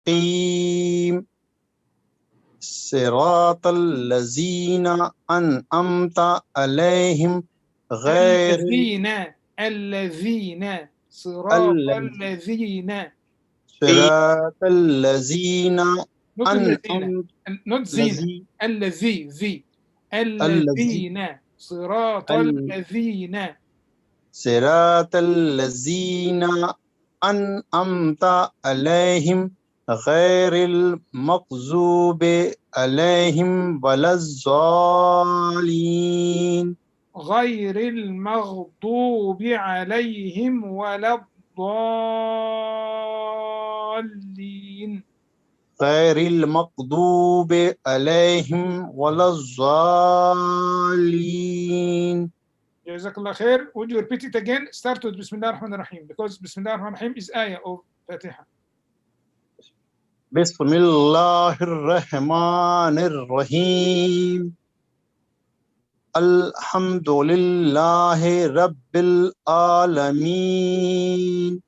المستقيم صراط الذين أنعمت عليهم غير الذين صراط الذين صراط الذين not أنعمت not زينة الذين صراط الذين صراط الذين أنعمت عليهم غير المغضوب عليهم ولا الضالين غير المغضوب عليهم ولا الضالين غير المغضوب عليهم ولا الضالين. Jazakallah khair. Would you repeat it again? Start with Bismillah ar-Rahman ar-Rahim, because Bismillah ar-Rahman ar-Rahim is ayah of Fatiha. بسم الله الرحمن الرحيم الحمد لله رب العالمين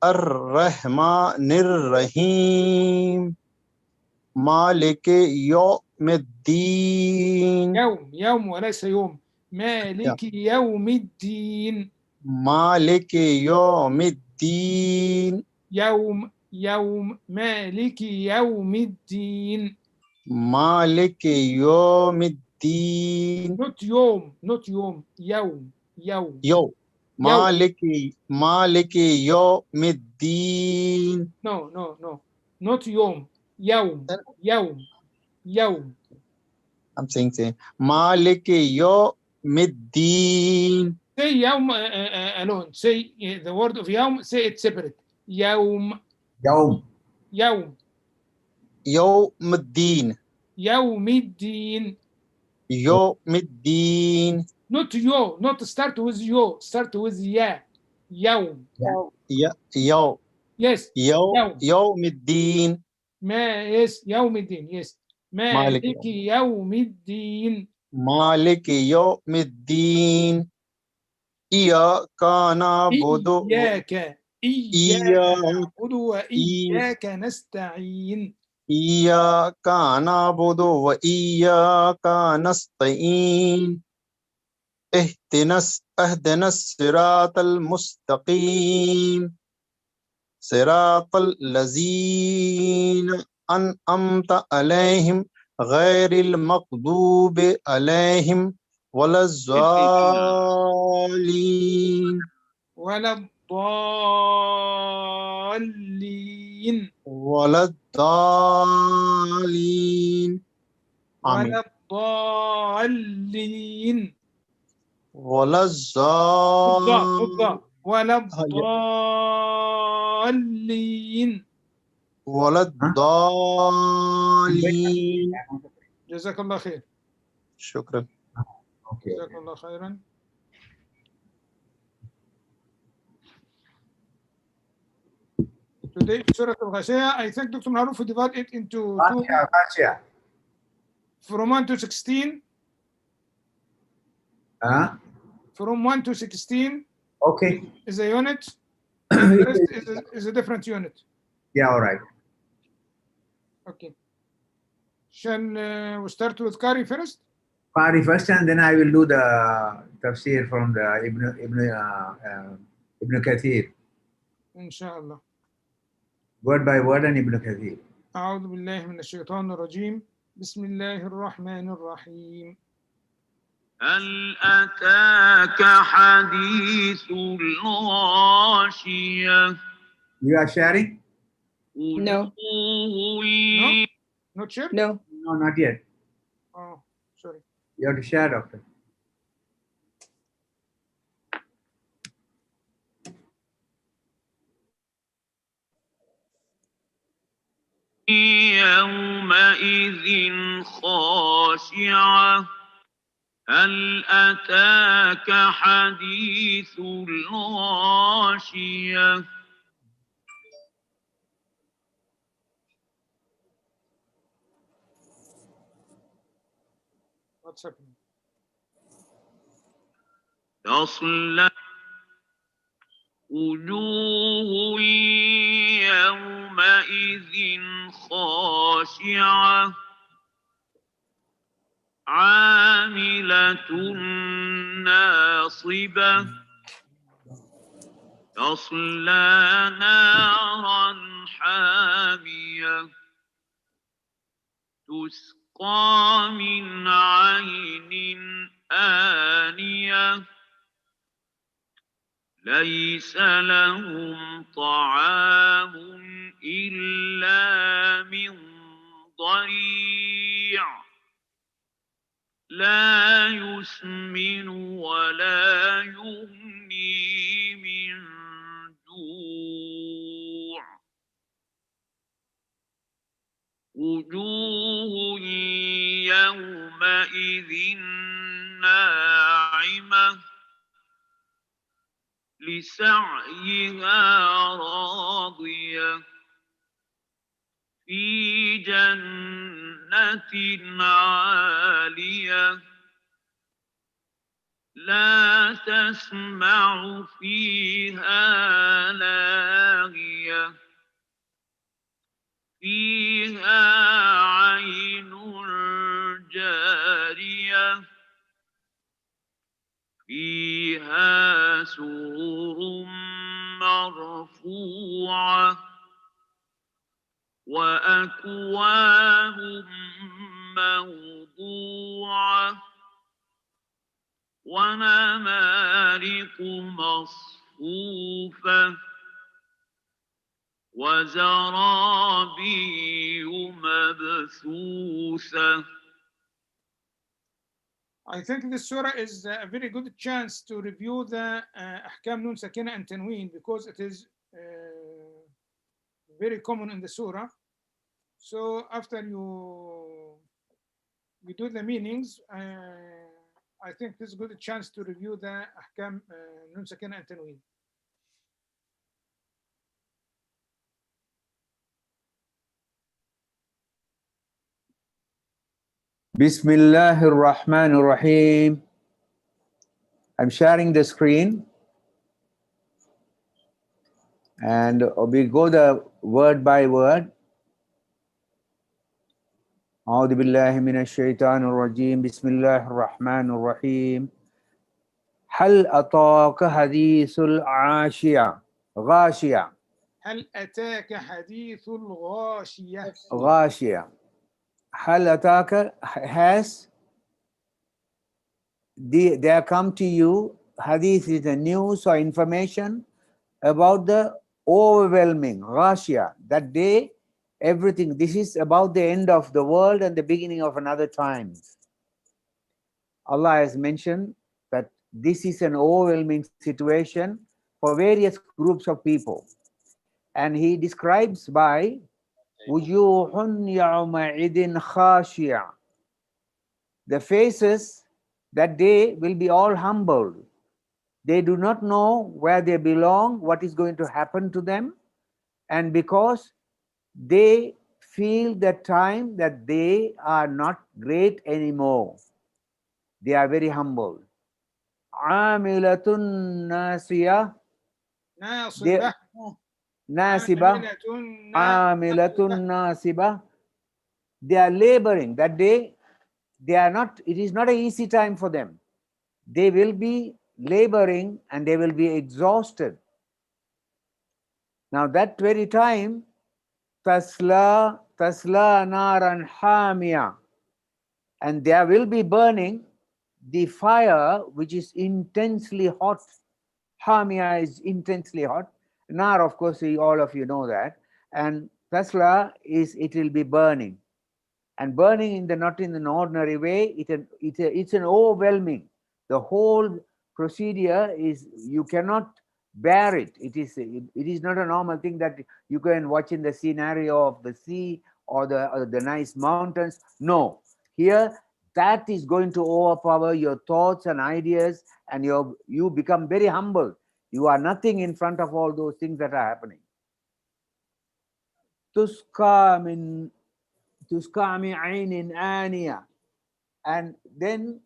الرحمن الرحيم مالك يوم الدين يوم وليس يوم. مالك يوم الدين. مالك يوم الدين يوم مالك يوم الدين. مالك يوم الدين. not يوم يوم يوم مالك يوم الدين. no not يوم يوم I'm saying مالك يوم الدين. say يوم alone. say the word of يوم, say it separate. يوم الدين. يوم الدين. يوم الدين. not yo, not start with yo, start with يا. يوم. yes. يوم الدين. yes. يوم الدين. yes. مالك يوم الدين. مالك يوم الدين. إياك نعبد إياك نعبد وإياك نستعين. إياك نعبد وإياك نستعين اهدنا الصراط المستقيم صراط الذين أنعمت عليهم غير المغضوب عليهم ولا الضالين ولا الضالين ولا الضالين. ولا الضالين ولا ولا الضالين ولا الضالين. جزاك الله خير. شكرا. جزاك الله خيرا. Today, Surah Al-Ghashiyah, I think Dr. Maruf will divide it into two. From 1 to 16. From 1 to 16. Okay. Is a unit. The rest is a different unit. Yeah, all right. Okay. Shall we start with Qari first? Qari first, and then I will do the tafsir from the Ibn Kathir. Inshallah. Word by word and Ibn Kathir. أعوذ بالله من الشيطان الرجيم. بسم الله الرحمن الرحيم. هل أتاك حديث الغاشية. You are sharing? No. No? Not sure? No. No, not yet. Oh, sorry. You have to share, doctor. يومئذ خاشعة هل أتاك حديث الغاشية. What's happening? تصلى وجوه يومئذ يومئذ خاشعة عاملة ناصبة تصلى نارا حامية تسقى من عين آنية ليس لهم طعام إلا من ضريع لا يسمن ولا يغني من جوع وجوه يومئذ ناعمة لسعيها راضية في جنة عالية لا تسمع فيها لاغية فيها عين جارية فيها سرر مرفوعة وأكواب موضوعة ونمارق مصفوفة وزرابي مبثوثة. I think this surah is a very good chance to review the Ahkam Nun Sakina and Tanween because it is very common in the surah. So after you do the meanings, I think this is a good chance to review the Ahkam Nun Sakina and Tanween. Bismillahir Rahmanir Rahim. I'm sharing the screen and we go the word by word. أعوذ بالله من الشيطان الرجيم بسم الله الرحمن الرحيم هل أتاك حديث العاشية غاشية هل أتاك حديث الغاشية غاشية هل أتاك has there come to you hadith is the news or information about the overwhelming غاشية that day everything this is about the end of the world and the beginning of another time. Allah has mentioned that this is an overwhelming situation for various groups of people and he describes by وجوه يومئذ خاشعة the faces that day will be all humbled. They do not know where they belong, what is going to happen to them, and because they feel the time that they are not great anymore. They are very humble. عاملة ناصية ناصبة ناصبة عاملة ناصبة they are laboring that day. They are not, it is not an easy time for them. They will be laboring and they will be exhausted. Now that very time, tasla naran hamia, and there will be burning the fire which is intensely hot. Hamia is intensely hot. Nar, of course, all of you know that. And tasla is it will be burning. And burning in the not in an ordinary way, it's an overwhelming. The whole procedure is you cannot bear it. It is not a normal thing that you can watch in the scenario of the sea or the nice mountains. No, here that is going to overpower your thoughts and ideas, and you become very humble. You are nothing in front of all those things that are happening. Tuskami ainin aniya, and then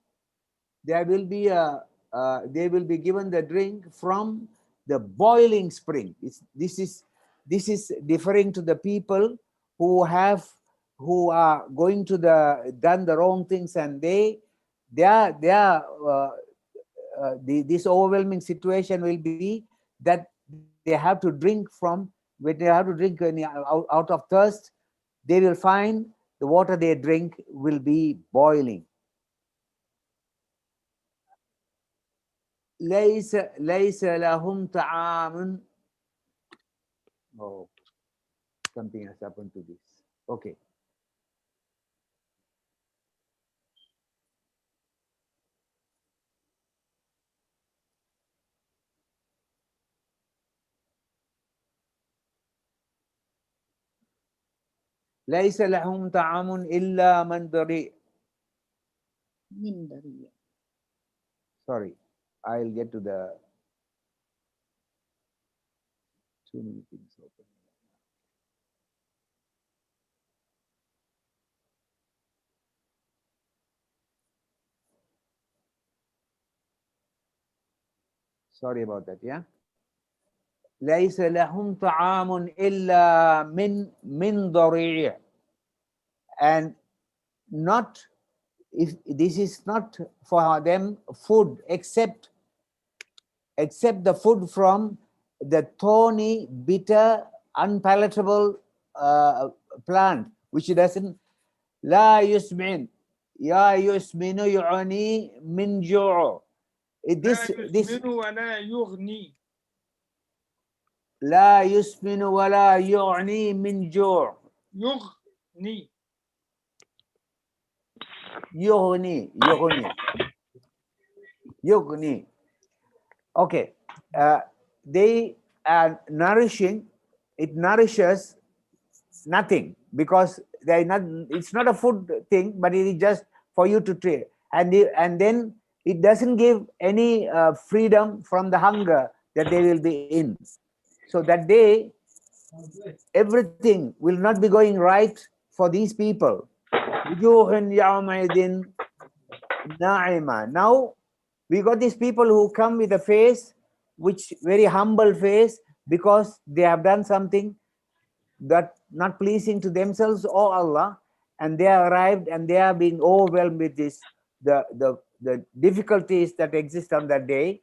there will be they will be given the drink from the boiling spring. This is this is differing to the people who are going to done the wrong things, and this overwhelming situation will be that they have to drink from, when they have to drink out of thirst, they will find the water they drink will be boiling. ليس لهم طعام. Oh, something has happened to this. Okay. ليس لهم طعام إلا من ضريع. Sorry, I'll get to the too many things open. Sorry about that, yeah. ليس لهم طعام إلا من ضريع. And not, if this is not for them food except the food from the thorny, bitter, unpalatable plant, which doesn't. لا يسمن. يا يسمن يعني من جوع. لا يسمن ولا يغني. لا يسمن ولا يغني من جوع. يغني. يغني. Okay, they are nourishing. It nourishes nothing, because they not. It's not a food thing, but it is just for you to trade. And then it doesn't give any freedom from the hunger that they will be in. So that day, everything will not be going right for these people. Now we got these people who come with a face, which very humble face, because they have done something that not pleasing to themselves or Allah, and they are arrived and they are being overwhelmed with this, the difficulties that exist on that day.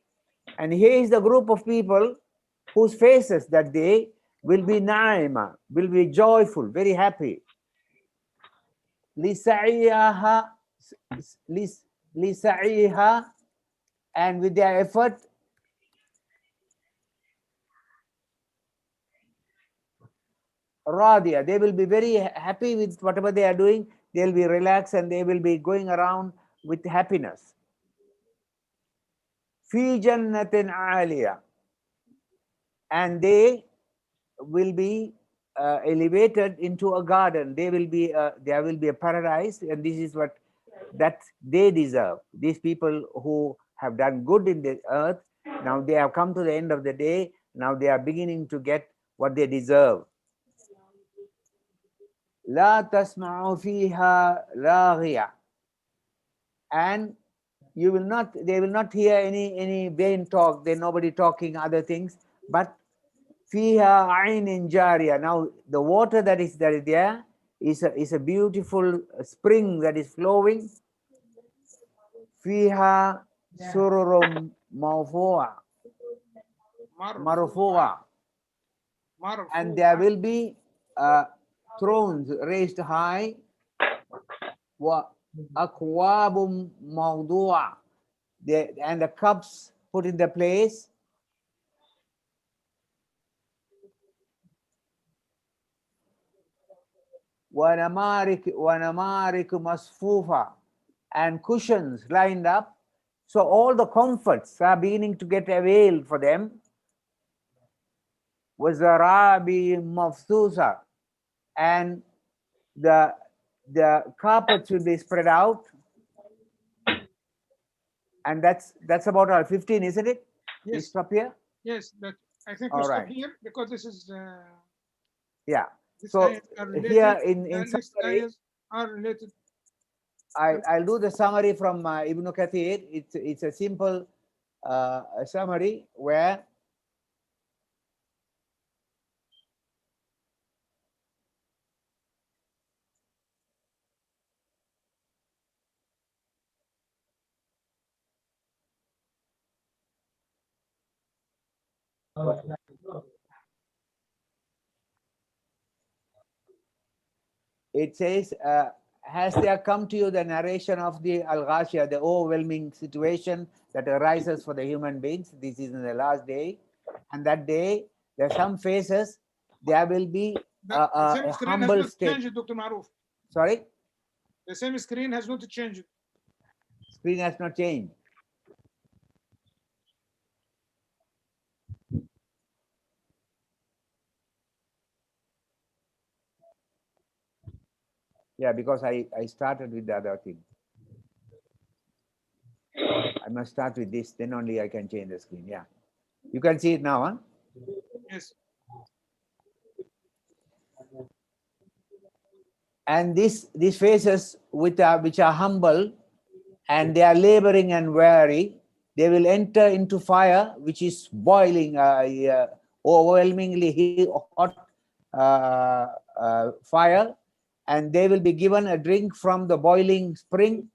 And here is the group of people whose faces that day will be na'ima, will be joyful, very happy. لِسَعِيهَا, and with their effort, Radia, they will be very happy with whatever they are doing. They'll be relaxed and they will be going around with happiness. Fi jannatin aliyah, and they will be elevated into a garden. There will be a paradise, and this is what that they deserve. These people who have done good in the earth, now they have come to the end of the day. Now they are beginning to get what they deserve. لا تسمع فيها لاغية, and they will not hear any vain talk. There's nobody talking other things, but فيها عين جارية. Now the water that is there is a beautiful spring that is flowing. فيها سرر مرفوعة, and there will be thrones raised high. وأكواب موضوعة, and the cups put in the place. وَنَمَارِكُ مَصْفُوفَةً, and cushions lined up. So all the comforts are beginning to get availed for them. وَزَرَابِي مَفْثُوثَةً, and the carpets will be spread out. And that's about our 15, isn't it? Yes. We stop here? Yes, that I think we All stop right. here because this is yeah. this So ayahs are related, here in these summary, ayahs are related. I'll do the summary from Ibn Kathir. It's a simple summary where It says, has there come to you the narration of the Al-Ghashiyah, the overwhelming situation that arises for the human beings? This is in the last day. And that day, there are some faces, there will be The same a screen has humble not state. changed, Dr. Maruf. Sorry? The same screen has not changed. Screen has not changed. Yeah, because I started with the other thing. I must start with this, then only I can change the screen. Yeah. You can see it now, huh? Yes. And these faces which are humble and they are laboring and weary, they will enter into fire which is boiling, overwhelmingly hot fire, and they will be given a drink from the boiling spring,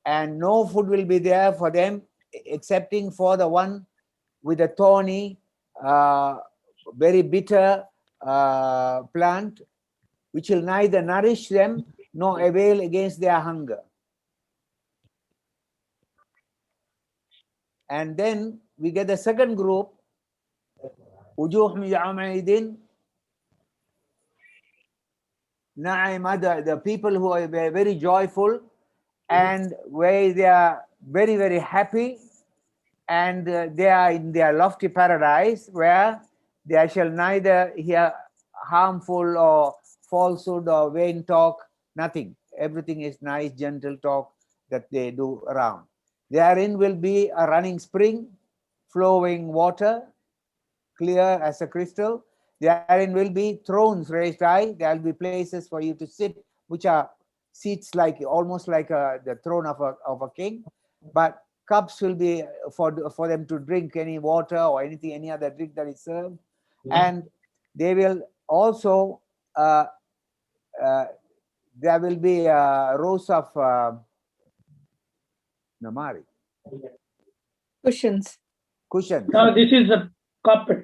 and no food will be there for them excepting for the one with a thorny, very bitter plant, which will neither nourish them nor avail against their hunger. And then we get the second group, the people who are very joyful and where they are very, very happy, and they are in their lofty paradise where they shall neither hear harmful or falsehood or vain talk, nothing. Everything is nice, gentle talk that they do around. Therein will be a running spring, flowing water, clear as a crystal. Therein will be thrones raised high. There will be places for you to sit, which are seats like almost like the throne of a king. But cups will be for them to drink any water or anything, any other drink that is served. And they will also there will be rows of namari Cushions. cushions. No, this is a carpet.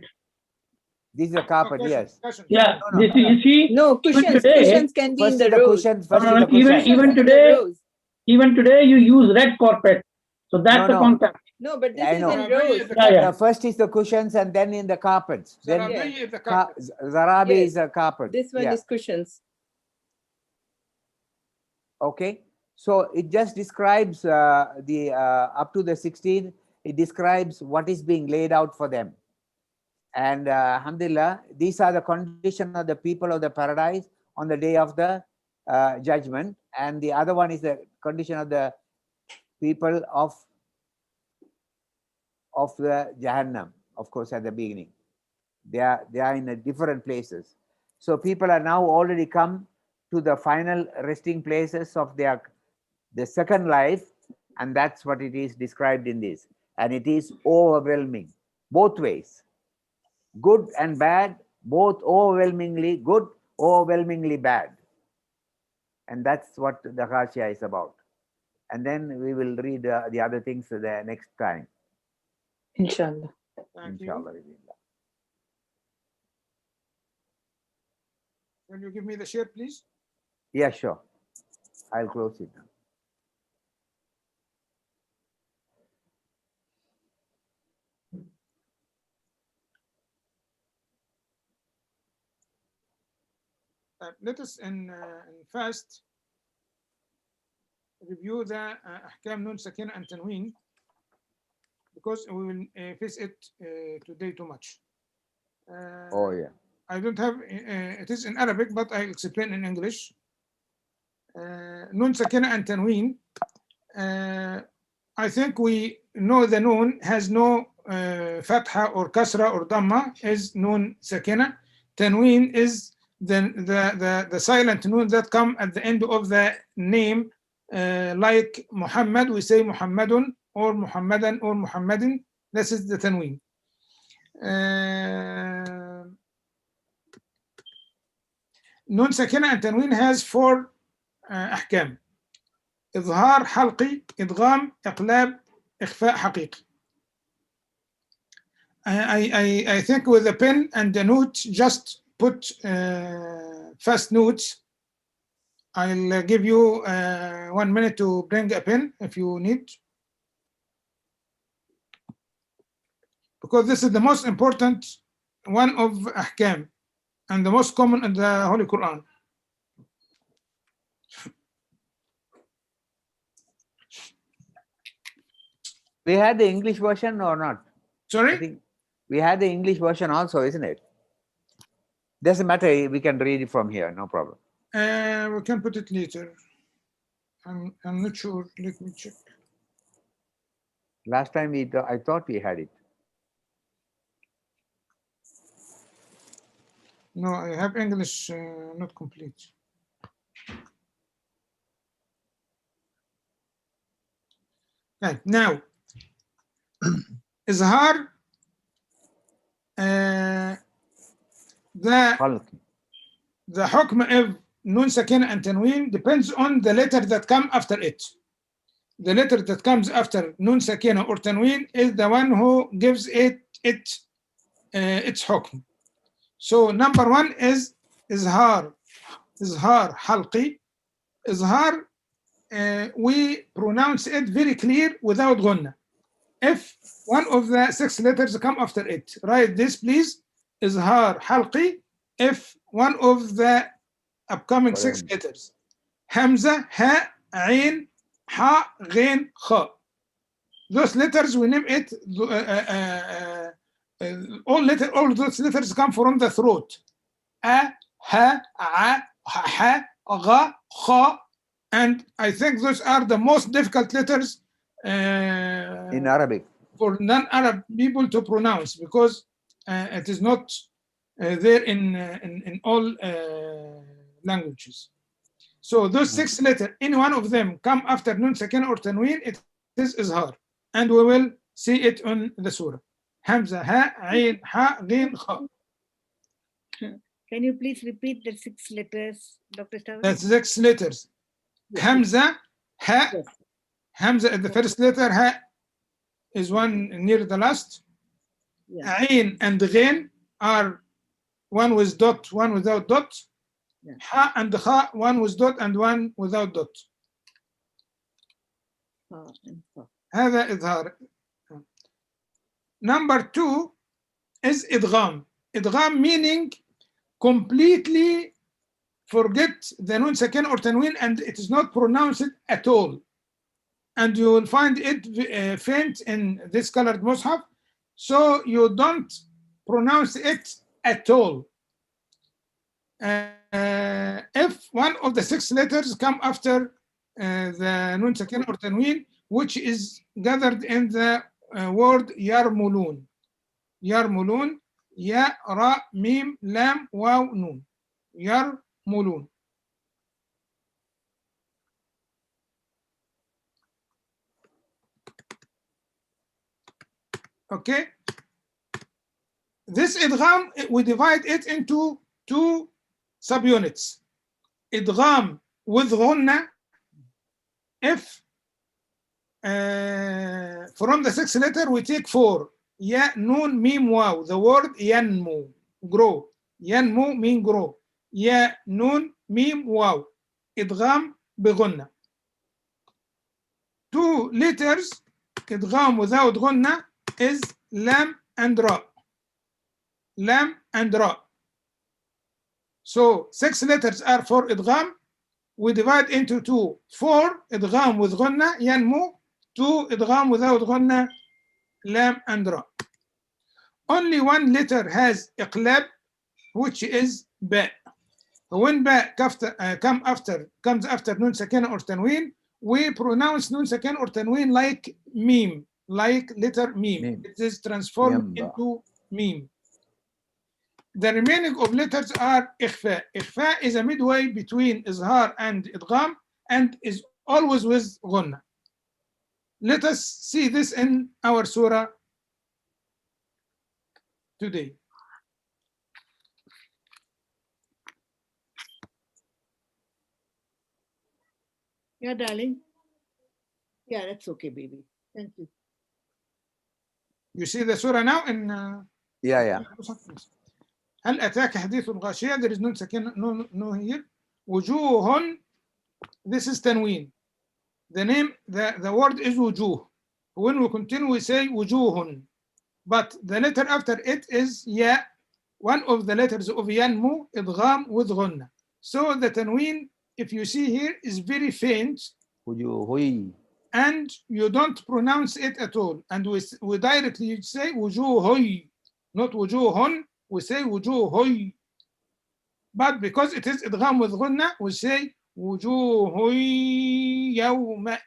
This is a carpet, yes. Yeah, No, this is, you see, No, cushions. today- Cushions can be in First the is the rows. cushions. First is No, the cushions. even In the today, rows. even today you use red carpet. So that's the No. concept. No, but this I is know. in rows. Yeah, yeah. The first is the cushions and then in the carpets. Then Zarabi is the carpet. Zarabi Yes. is a carpet. This one Yeah. is cushions. Okay. So it just describes the up to the 16th. It describes what is being laid out for them. And alhamdulillah, these are the condition of the people of the paradise on the day of the judgment. And the other one is the condition of the people of the Jahannam, of course, at the beginning. They are in a different places. So people are now already come to the final resting places of the second life, and that's what it is described in this. And it is overwhelming, both ways. Good and bad, both overwhelmingly good, overwhelmingly bad. And that's what the Ghashiyah is about. And then we will read the other things the next time. Inshallah. Thank you. Inshallah. Can you give me the share, please? Yeah, sure. I'll close it now. Let us in fast review the Ahkam Nun Sakina and Tanween, because we will face it today too much. Oh, yeah. I don't have it is in Arabic, but I'll explain in English. Nun Sakina and Tanween. I think we know the Nun has no Fatha or Kasra or Dhamma, is Nun Sakina. Tanween is the silent Nun that come at the end of the name, like Muhammad, we say Muhammadun or Muhammadan or Muhammadin. This is the Tanween. Nun Sakina and Tanween has 4 أحكام: إظهار حلقي، إدغام، إقلاب، إخفاء حقيقي. I think with a pen and the note, just put fast notes. I'll give you 1 minute to bring a pen if you need, because this is the most important one of ahkam and the most common in the Holy Quran. We had the English version or not? I Sorry? think we had the English version also, isn't it? Doesn't matter. We can read it from here. No problem. We can put it later. I'm not sure. Let me check. Last time I thought we had it. No, I have English not complete. Okay, now, Izhar, the hukm of nun sakin and tanween depends on the letter that comes after it. The letter that comes after nun sakina or tanween is the one who gives it its hukm. So number one is izhar halqi. Izhar, we pronounce it very clear without gunna. If one of the 6 letters come after it, write this please, izhar halqi. If one of the upcoming 6 letters, hamza, ha, ain, ha, ghain, kha. Those letters we name it. All those letters come from the throat. A, ha, a, ha, gha, kha, and I think those are the most difficult letters In Arabic for non-Arab people to pronounce, because it is not there in all languages. So those 6 letters, any one of them come after nun sakin or tanween, it is izhar, and we will see it on the surah. Hamza, ha, ain, ha, ghain, kha. Can you please repeat the 6 letters, Dr. Stavros? That's 6 letters. Hamza, ha. Yes. Hamza is the first letter. Ha is one near the last. Yeah. Ain and ghain are one with dot, one without dot. Yeah. Ha and kha, one with dot and one without dot. هذا إظهار. Number 2 is idgham. Idgham meaning completely forget the nun sakin or tanween and it is not pronounced at all. And you will find it faint in this colored mushaf, so you don't pronounce it at all. If one of the 6 letters come after the nun sakin or tanween, which is gathered in the word yarmulun. Yarmulun, ya, ra, mim, lam, waw, nun. Yarmulun. Okay. This idgham, we divide it into 2 subunits. Idgham with ghunna, if from the 6th letter we take 4. Ya, nun, mim, waw. The word yanmu, grow. Yanmu mean grow. Ya, nun, mim, waw. Idgham بغنة. 2 letters, idgham without ghunna, is lam and ra. Lam and ra. So 6 letters are for idgham. We divide into 2. 4 idgham with ghunna, yanmu. 2 idgham without ghunna, lam and ra. Only 1 letter has iqlab, which is ba. When ba comes after nun sakin or tanween, we pronounce nun sakin or tanween like meme, like letter meme. It is transformed into meme. The remaining of letters are ikhfa. Ikhfa is a midway between izhar and idgham and is always with ghunna. Let us see this in our surah today. Yeah, darling. Yeah, that's okay, baby. Thank you. You see the surah now in Yeah. هل أتاك حديث الغاشية? There is no سكين, no here. وجوه, this is تنوين. The word is وجوه. When we continue, we say وجوه. But the letter after it is ya, one of the letters of yanmu, idgham with ghunnah. So the tanween, if you see here, is very faint, and you don't pronounce it at all. And we directly say wujuhoy, not wujuhun, we say wujuhoy. But because it is idgham with ghunnah, we say wujuhoy yawma,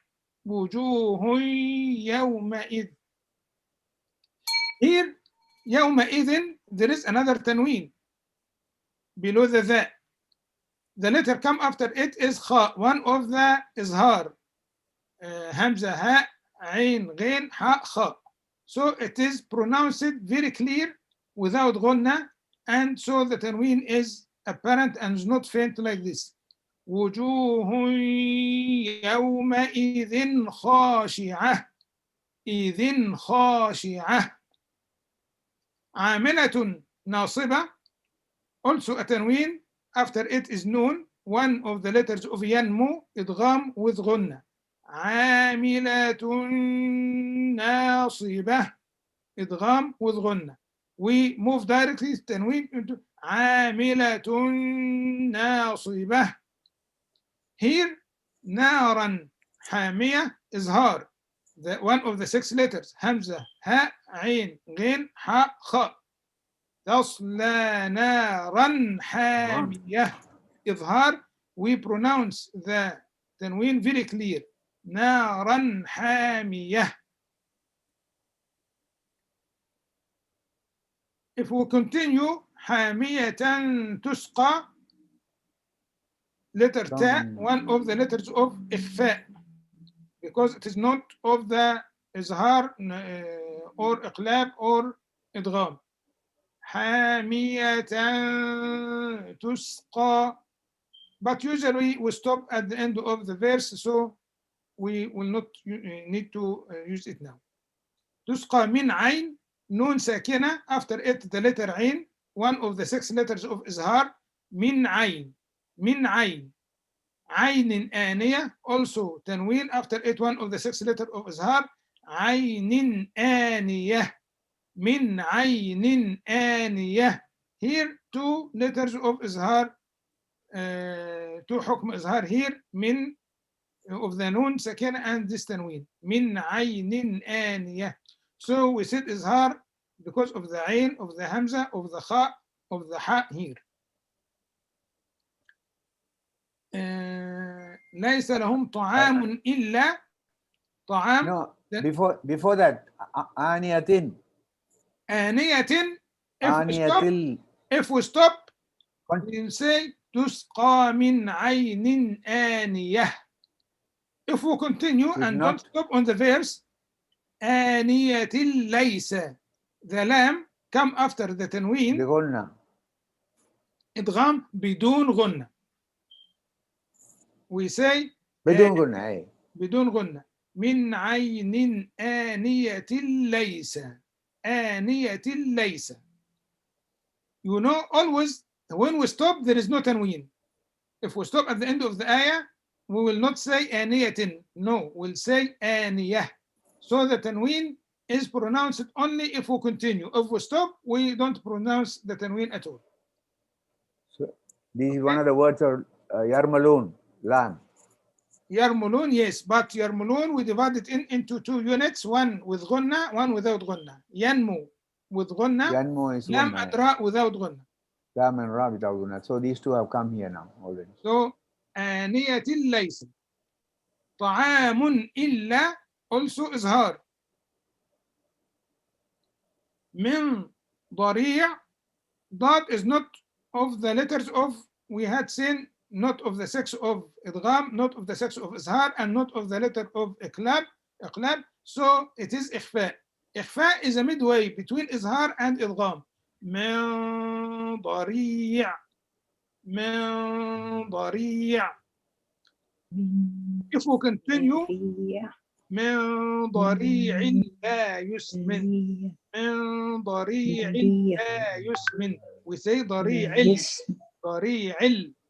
wujuhoy yawma'id. Here, يومئذ, there is another tanween below the tha. The letter come after it is kha, one of the izhar. Hamza, ha, ain, ghain, ha, kha. So it is pronounced very clear without ghunnah, and so the tanween is apparent and is not faint like this. وجوه يومئذ خاشعة إذن خاشعة عاملة ناصبة, also a tanween, after it is noon, one of the letters of yanmu, idgham with ghunnah. عاملة ناصبة, idgham with ghunnah. We move directly tanween into عاملة ناصبة. Here, نارا حامية, izhar, one of the 6 letters, Hamza, ha, ain, ghain, ha, kha. تصلى نارا حامية, إظهار, we pronounce the tanween very clear. نارا حامية. If we continue, حامية تسقى, letter ta, one of the letters of إخفاء, because it is not of the إظهار or إقلاب or إدغام. حامية تسقى, but usually we stop at the end of the verse, so we will not need to use it now. تسقى من عين, نون ساكنة, after it the letter عين, one of the 6 letters of إظهار. من عين, من عين. عين آنية, also تنوين, after it one of the 6 letters of إظهار. عين آنية, من عين آنية. Here 2 letters of إظهار, 2 حكم إظهار here, من of the noon ساكنة and this تنوين. من عين آنية. So we said إظهار because of the عين, of the hamza, of the kha, of the ha here. ليس لهم طعام إلا طعام. No, before that, آنية. آنية. آنية. If we stop, we say تسقى من عين آنية. If we continue and don't stop on the verse, آنية ليس, the lam come after the tanween, بغنى. إدغام بدون غنة. We say بدون غنى. بدون غنة. من عين آنية ليس, آنية ليس. You know, always when we stop, there is no tanween. If we stop at the end of the ayah, we will not say آنية. No, we'll say آنية. So the tanween is pronounced only if we continue. If we stop, we don't pronounce the tanween at all. So this is one of the words of Yarmalun, lamb. Yarmulun, yes, but Yarmulun, we divide it into 2 units, one with ghunnah, one without ghunnah. Yanmu with ghunnah, Yanmu is lam ghunnah. adra without ghunnah. Lam and ra without ghunnah. So these 2 have come here now already. So, آنية ليس. طعام إلا, also إظهار. من ضريع, that is not of the letters of, we had seen, not of the 6 of idgham, not of the 6 of izhar, and not of the letter of iqlab, so it is ikhfa. Ikhfa is a midway between izhar and idgham. من ضريع, من ضريع. If we continue, من ضريع لا يسمن من ضريع لا يسمن. We say ضريع ضريع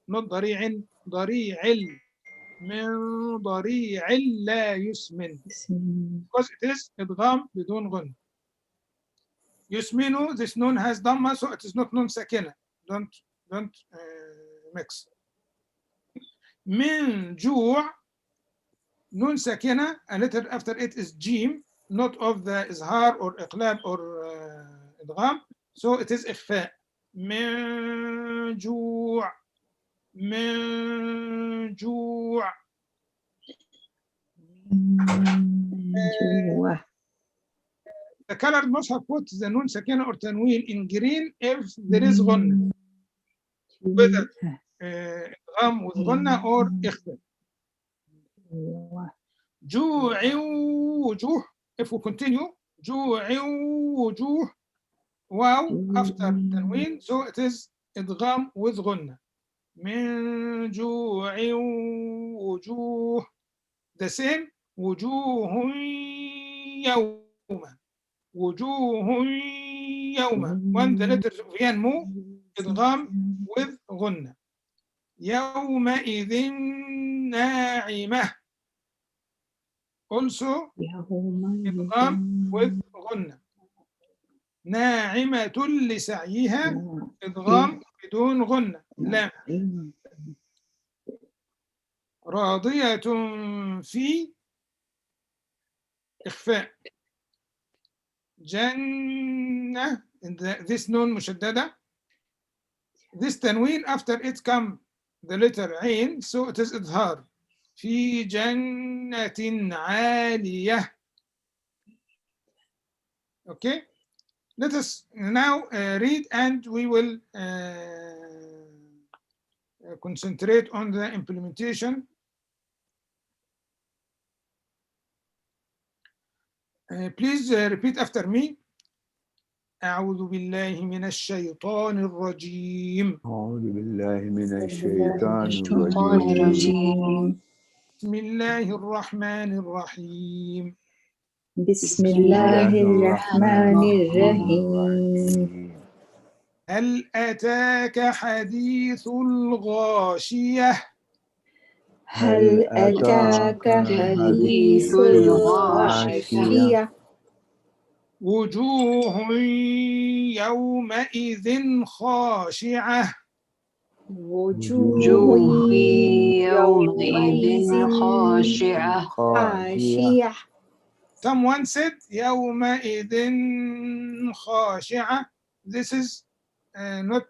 not ضريع ضريع من ضريع لا يسمن because it is إدغام بدون غن. يسمن, this nun has dhamma, so it is not nun sakina. Don't mix. من جوع, nun sakina, a letter after it is jim, not of the izhar or iqlab or idgham, so it is ikhfa. من جوع من جوع. The colored mushaf puts the nun sakina or tanween in green if there is ghunna, whether idgham with ghunna or ikhfa. جوع وجوه, if we continue, جوع وجوه, wow after tanween, so it is idgham with ghunna. من جوع وجوه. The same, وجوه يوم وجوه يوم. When the letters ينمو, idgham with ghunna. يومئذ ناعمة, also idgham with ghunna. ناعمة لسعيها, idgham بدون غنة. لا. راضية في, إخفاء. جنة, this nun مشددة. This tanween after it come the letter عين, so it is إظهار. في جنة عالية. Okay, let us now read and we will concentrate on the implementation. Please repeat after me. أعوذ بالله من الشيطان الرجيم. أعوذ بالله من الشيطان الرجيم. بسم الله الرحمن الرحيم. بسم الله الرحمن الرحيم. هل أتاك حديث الغاشية؟ هل أتاك حديث الغاشية؟ وجوه يومئذ خاشعة. وجوه يومئذ خاشعة. Someone said يومئذ خاشعة. This is not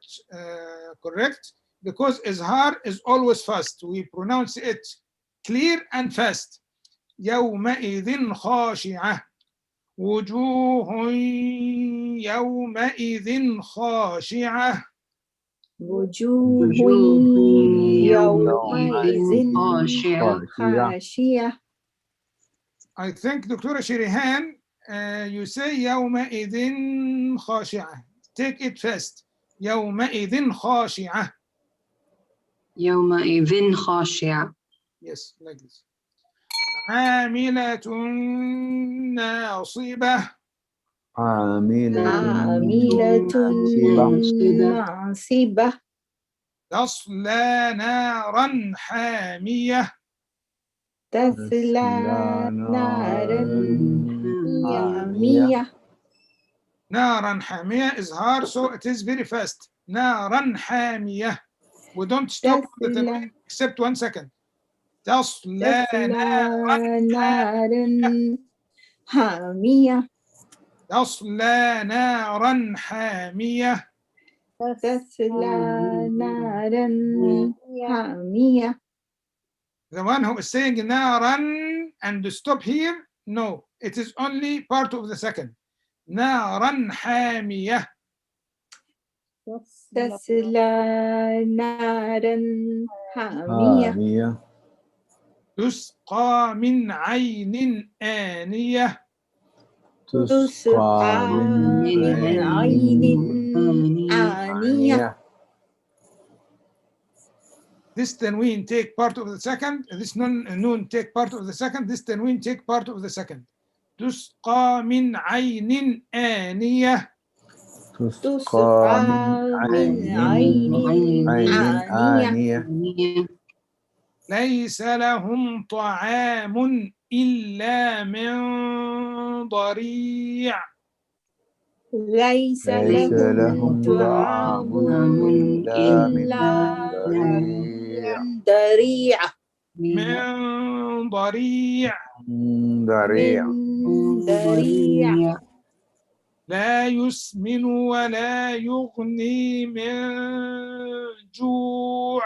correct because izhar is always fast. We pronounce it clear and fast. يومئذ خاشعة. وجوه يومئذ خاشعة. وجوه يومئذ خاشعة. I think Dr. Shirihan, you say يومئذ خاشعة. Take it fast. يومئذ خاشعة. يومئذ خاشعة. Yes, like this. عاملة ناصبة. عاملة ناصبة. تصلى نارا حامية. تصلى نارا حامية. نارا حامية is hard, so it is very fast. نارا حامية. We don't stop the tanween except 1 second. تصلى نارا حامية. تصلى نارا حامية. تصلى نارا حامية. The one who is saying نارا and stop here, no, it is only part of the second. نارا حامية. تصلى نارا حامية. تسقى من عين آنية. تسقى من عين آنية. this tanween take part of the second, this noon take part of the second, this tanween take part of the second. تسقى من عين آنية. تسقى من عين آنية. ليس لهم طعام إلا من ضريع. ليس لهم طعام إلا من ضريع. من ضريع. من ضريع. لا يسمن ولا يغني من جوع.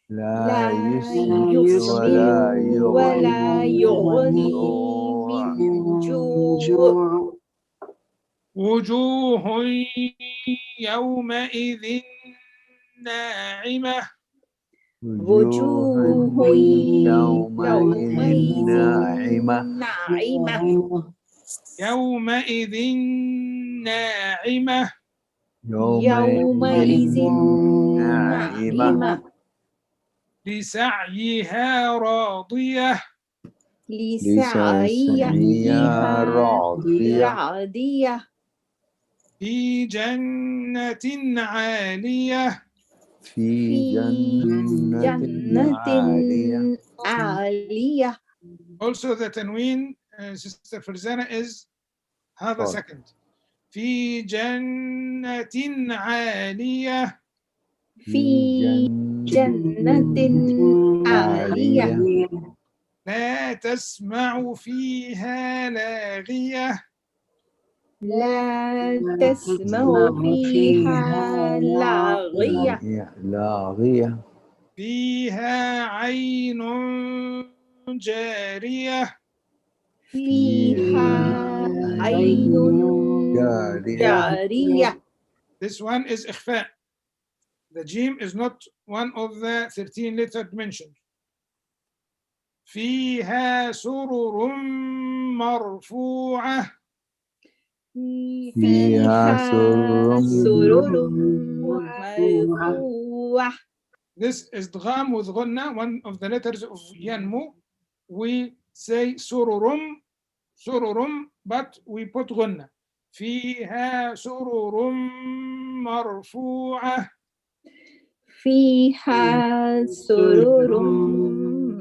لا يسمن ولا يغني من جوع. وجوه يومئذ ناعمة. وجوه يومئذ ناعمة. ناعمة. يومئذ ناعمة. يومئذ ناعمة. لسعيها راضية. لسعيها راضية. في جنة عالية. في جنة عالية. Also the tanween, Sister Farzana, is have a second. في جنة عالية. في جنة عالية. لا تسمع فيها لاغية. لا تسمع فيها لاغية. فيها عين جارية. فيها عين جارية. This one is إخفاء. The jim is not one of the 13 letters mentioned. فيها سرر مرفوعة. فيها سرر مرفوعة. This is dgham with ghunna, one of the letters of yanmu. We say sururum, but we put ghunna. فيها سرر مرفوعة. فيها سرر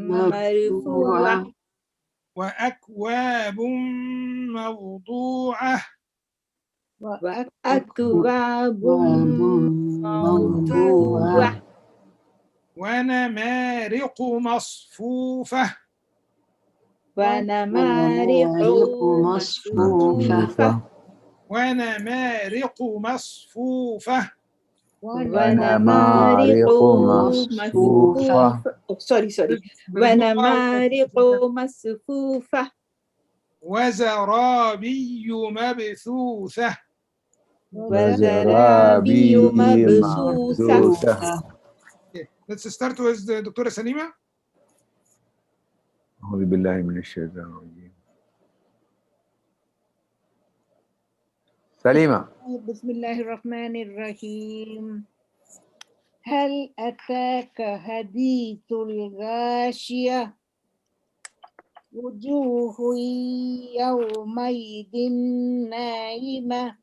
مرفوعة. وأكواب موضوعة. وأكواب موضوعة. ونمارق مصفوفة. ونمارق مصفوفة. ونمارق مصفوفة. ونمارق مصفوفة. sorry. ونمارق مصفوفة. وزرابي مبثوثة. وزرابي مبثوثة. Let's start with the Dr. Salima. أعوذ بالله من الشيطان الرجيم. سليمة. بسم الله الرحمن الرحيم. هل أتاك حديث الغاشية؟ وجوه يومئذ ناعمة.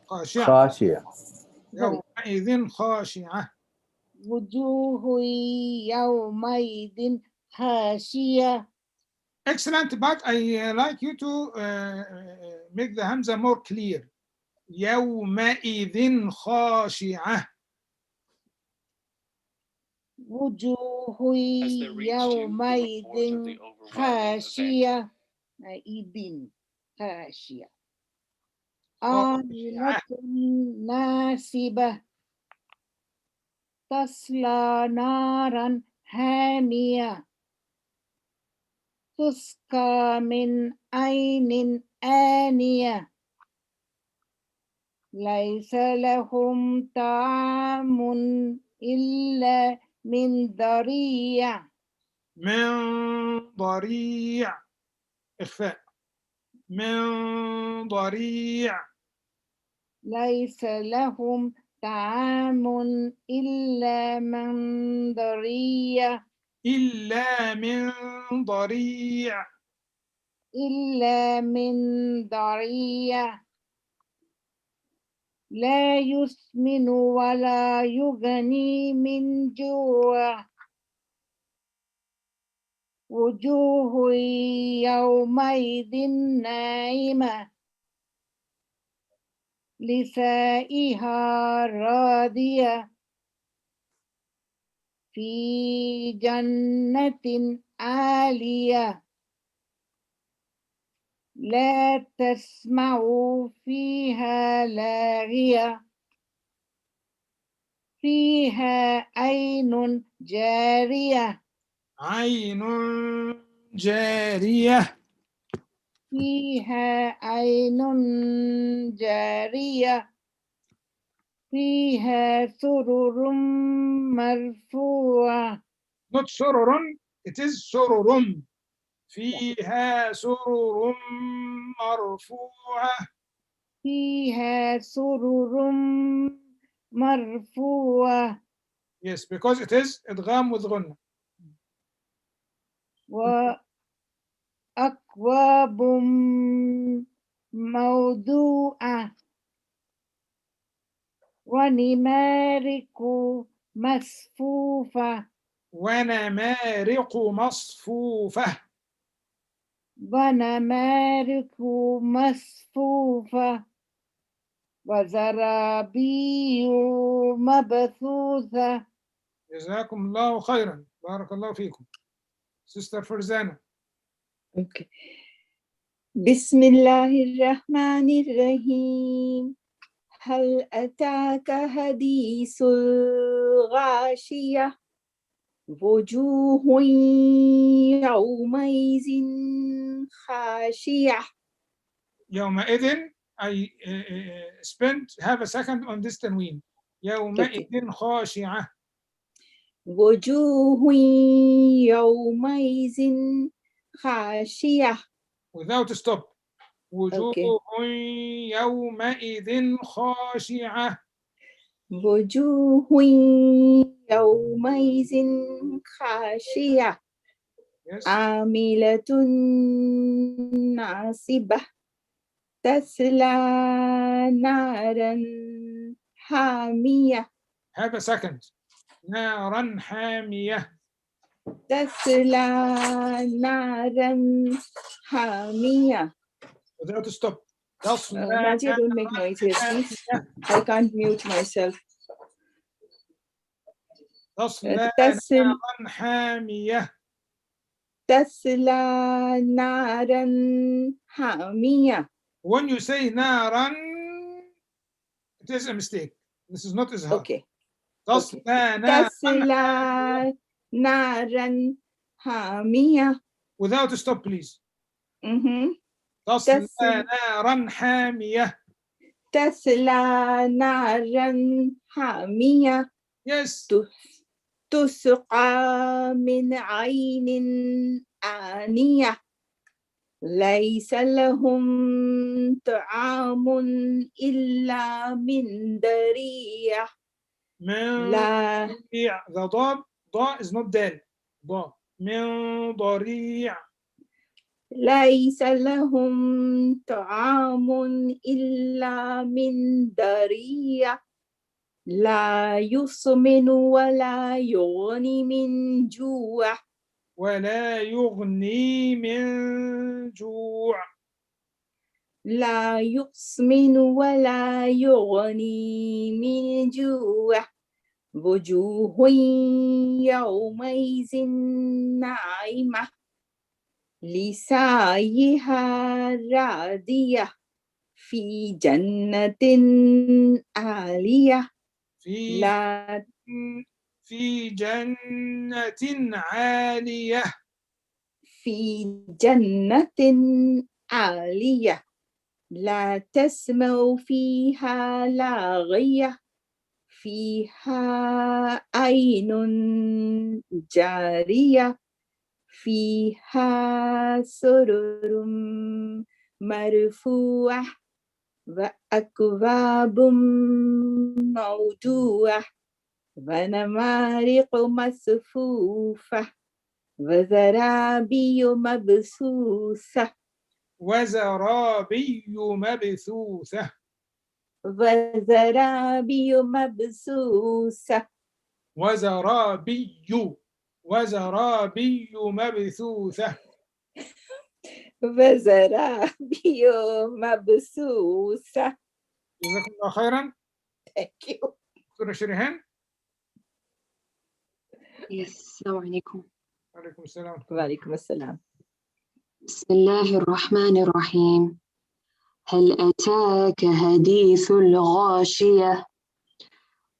خاشعة. يومئذ خاشعة. وجوه يومئذ خاشية. Excellent, but I like you to make the hamza more clear. يومئذ خاشعة. وجوه يومئذ خاشية. خاشية. عاملة ناصبة. تصلى نارا حامية. تسقى من عين آنية. ليس لهم طعام إلا من ضريع. من ضريع. إخفاء. من ضريع. ليس لهم طعام إلا من ضريع إلا من ضريع إلا من ضريع لا يسمن ولا يغني من جوع وجوه يومئذ ناعمة لسائها راضية في جنة عالية لا تسمع فيها لاغية فيها عين جارية عين جارية فيها عين جارية فيها سرر مرفوعة not سرر it is سرر فيها سرر مرفوعة فيها سرر مرفوعة yes because it is إدغام with غنة وأكواب موضوعة ونمارق مصفوفة ونمارق مصفوفة ونمارق مصفوفة وزرابي مبثوثة. جزاكم الله خيرا بارك الله فيكم. Sister فرزانة. Okay. بسم الله الرحمن الرحيم. هل أتاك حديث الغاشية وجوه يومئذ خاشعة. يومئذ I spent have a second on this تنوين. يومئذ خاشعة. وجوه يومئذ خاشعة. Without a stop. وجوه يومئذ خاشعة. وجوه يومئذ خاشعة. Yes. عاملة ناصبة تسلى نارا حامية. Have a second. نارا حامية. تسلى نارا حامية. Without a stop. تصلى Nadia, don't make noise here, please. I can't mute myself. تصلى نارا حامية. تسلى نارا حامية. When you say نارا, it is a mistake. This is not إظهار. Okay. تسلى نارا حامية. Without a stop, please. Mm-hmm. تصلى نارا حامية. تسلى نارا حامية. Yes. تسقى من عين آنية ليس لهم طعام إلا من ضريع. من ضريع. The ضاء is not دال. ضاء. من ضريع. ليس لهم طعام إلا من ضريع لا يسمن ولا يغني من جوع. ولا يغني من جوع. لا يسمن ولا يغني من جوع. وجوه يومئذ ناعمة لسعيها راضية في جنة عالية. في جنة عالية. في جنة عالية لا تسمع فيها لاغية فيها عين جارية فيها سرر مرفوعة وأكواب موضوعة ونمارق مصفوفة وزرابي مبثوثة وزرابي مبثوثة. وزرابي مبثوثة وزرابي مبثوثة. وزرابي مبثوثة. جزاكم الله خيرا. Thank you. دكتورة شريهان. السلام عليكم. وعليكم السلام. وعليكم السلام. بسم الله الرحمن الرحيم. هل أتاك حديث الغاشية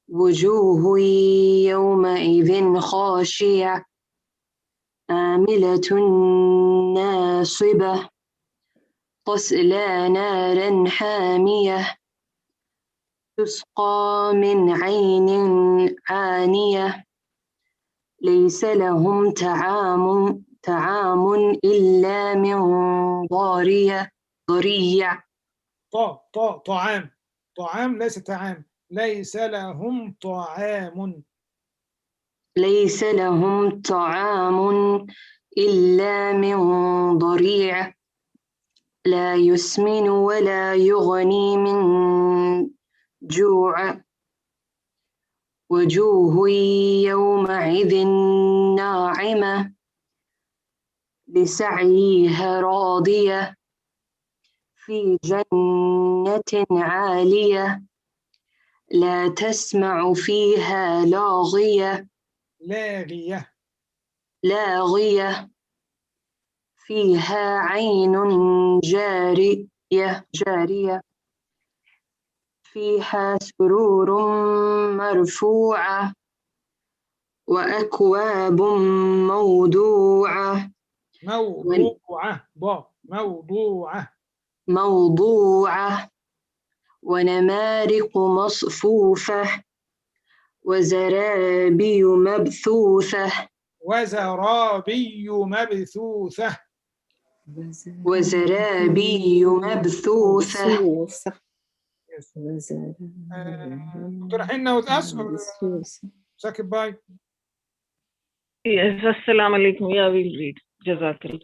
وجوه يومئذ خاشعة عاملة ناصبة تصلى نارا حامية تسقى من عين آنية ليس لهم طعام إلا من ضريع. طعام ليس طعام. ليس لهم طعام. ليس لهم طعام إلا من ضريع لا يسمن ولا يغني من جوع وجوه يومئذ ناعمة لسعيها راضية في جنة عالية لا تسمع فيها لاغية فيها عين جارية فيها سرور مرفوعة وأكواب موضوعة ونمارق مصفوفة وزرابي مبثوثة. دكتورة حنة with us or second bye. Yes, Assalamu alaikum. Yeah, we'll read. Jazakallah.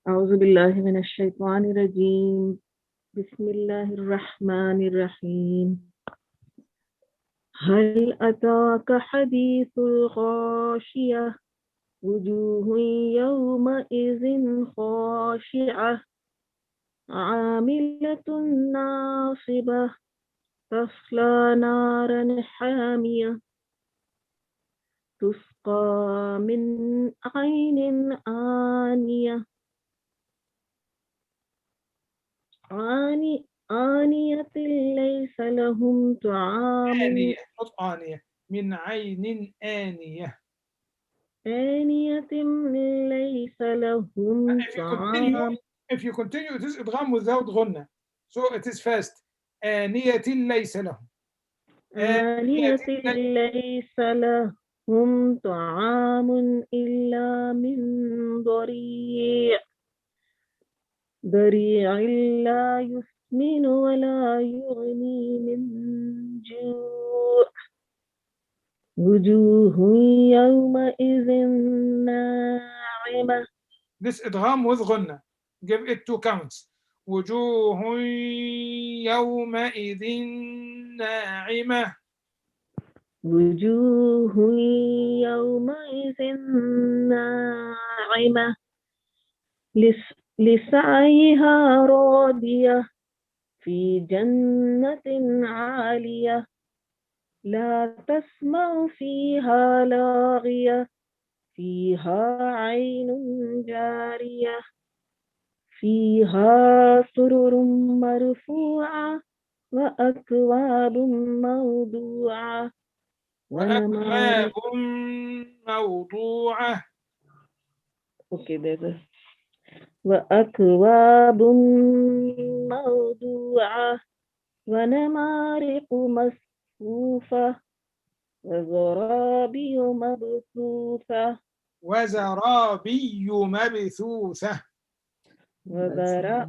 أعوذ بالله من الشيطان الرجيم. بسم الله الرحمن الرحيم. هل أتاك حديث الغاشية وجوه يومئذ خاشعة عاملة ناصبة تصلى نارا حامية تسقى من عين آنية ليس لهم طعام من عين آنية. ليس لهم طعام. If you continue, it is إدغام without غنة. So it is fast. آنية ليس لهم. ليس لهم طعام إلا من ضريع لا يسمن ولا يغني من جوع وجوه يومئذ ناعمة. This إدغام with غنة. Give it 2 counts. وجوه يومئذ ناعمة. وجوه يومئذ ناعمة لسعيها راضية في جنة عالية لا تسمع فيها لاغية فيها عين جارية فيها سرر مرفوعة وأكواب موضوعة وأكواب موضوعة. Okay, there's a وأكواب موضوعة ونمارق مصفوفة وزرابي مبثوثة.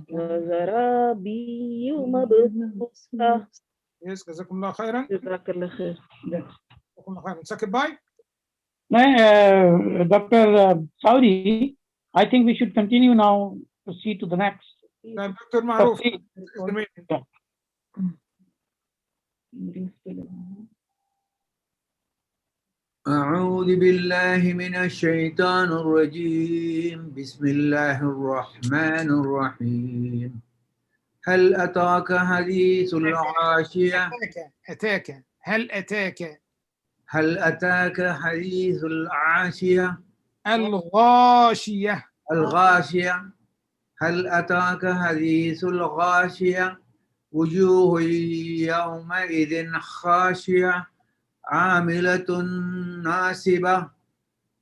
وزرابي مبثوثة. Yes, جزاكم الله خيرا. جزاك الله خير. جزاكم الله خيرا. Say goodbye. Dr. Saudi, I think we should continue now, proceed to the next. Dr. Maruf is the meeting. أعوذ بالله من الشيطان الرجيم بسم الله الرحمن الرحيم هل أتاك حديث الغاشية هل أتاك حديث العاشية الغاشية هل أتاك حديث الغاشية وجوه يومئذ خاشعة عاملة ناصبة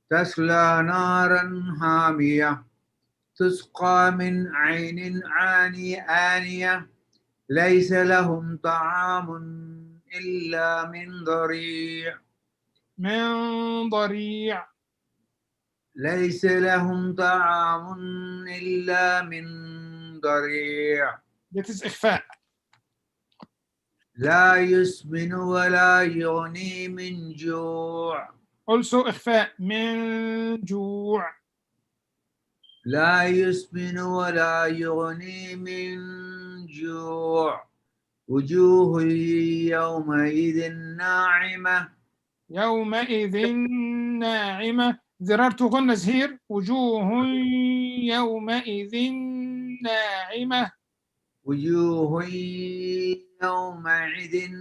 تصلى نارا حامية تسقى من عين آنية ليس لهم طعام إلا من ضريع ليس لهم طعام إلا من ضريع. That is إخفاء. لا يسمن ولا يغني من جوع. Also إخفاء من جوع. لا يسمن ولا يغني من جوع. وجوه يومئذ ناعمة. يومئذ ناعمة. There are two gunas here. وجوه يومئذ ناعمة. وجوه يومئذ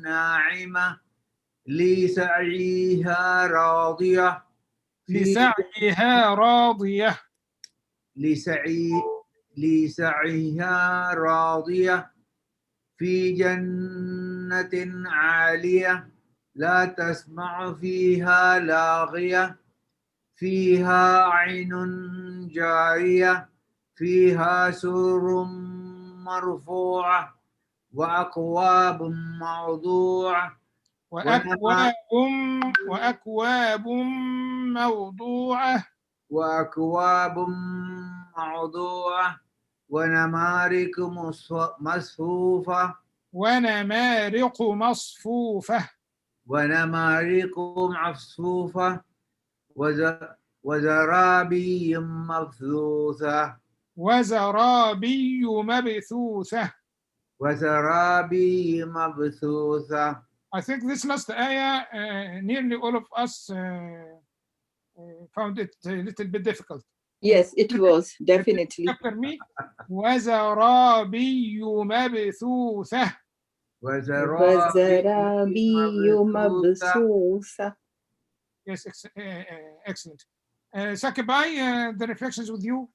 ناعمة لسعيها راضية. لسعيها راضية. لسعيها راضية في جنة عالية لا تسمع فيها لاغية فيها عين جارية فيها سرر مرفوعة وأكواب موضوعة وأكواب موضوعة ونمارق مصفوفة وزرابي مبثوثة I think this last ayah, nearly all of us found it a little bit difficult. Yes, it was, definitely. After me, وزرابي مبثوثة. Yes, excellent. Sakibai, the reflections with you.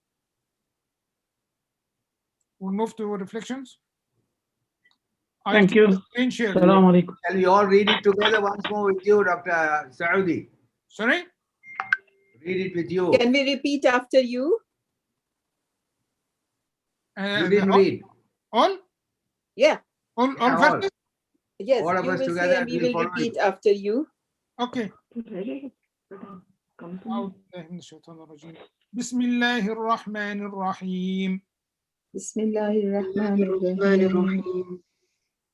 We'll move to reflections. Thank you. Assalamu alaikum. Shall we all read it together once more with you, Dr. Saudi? Sorry? Read it with you. Can we repeat after you? You didn't read. All? Yeah. All verses? Yes, all of you us will together say and we will follow repeat you. after you. Okay. بسم الله الرحمن الرحيم. بسم الله الرحمن الرحيم.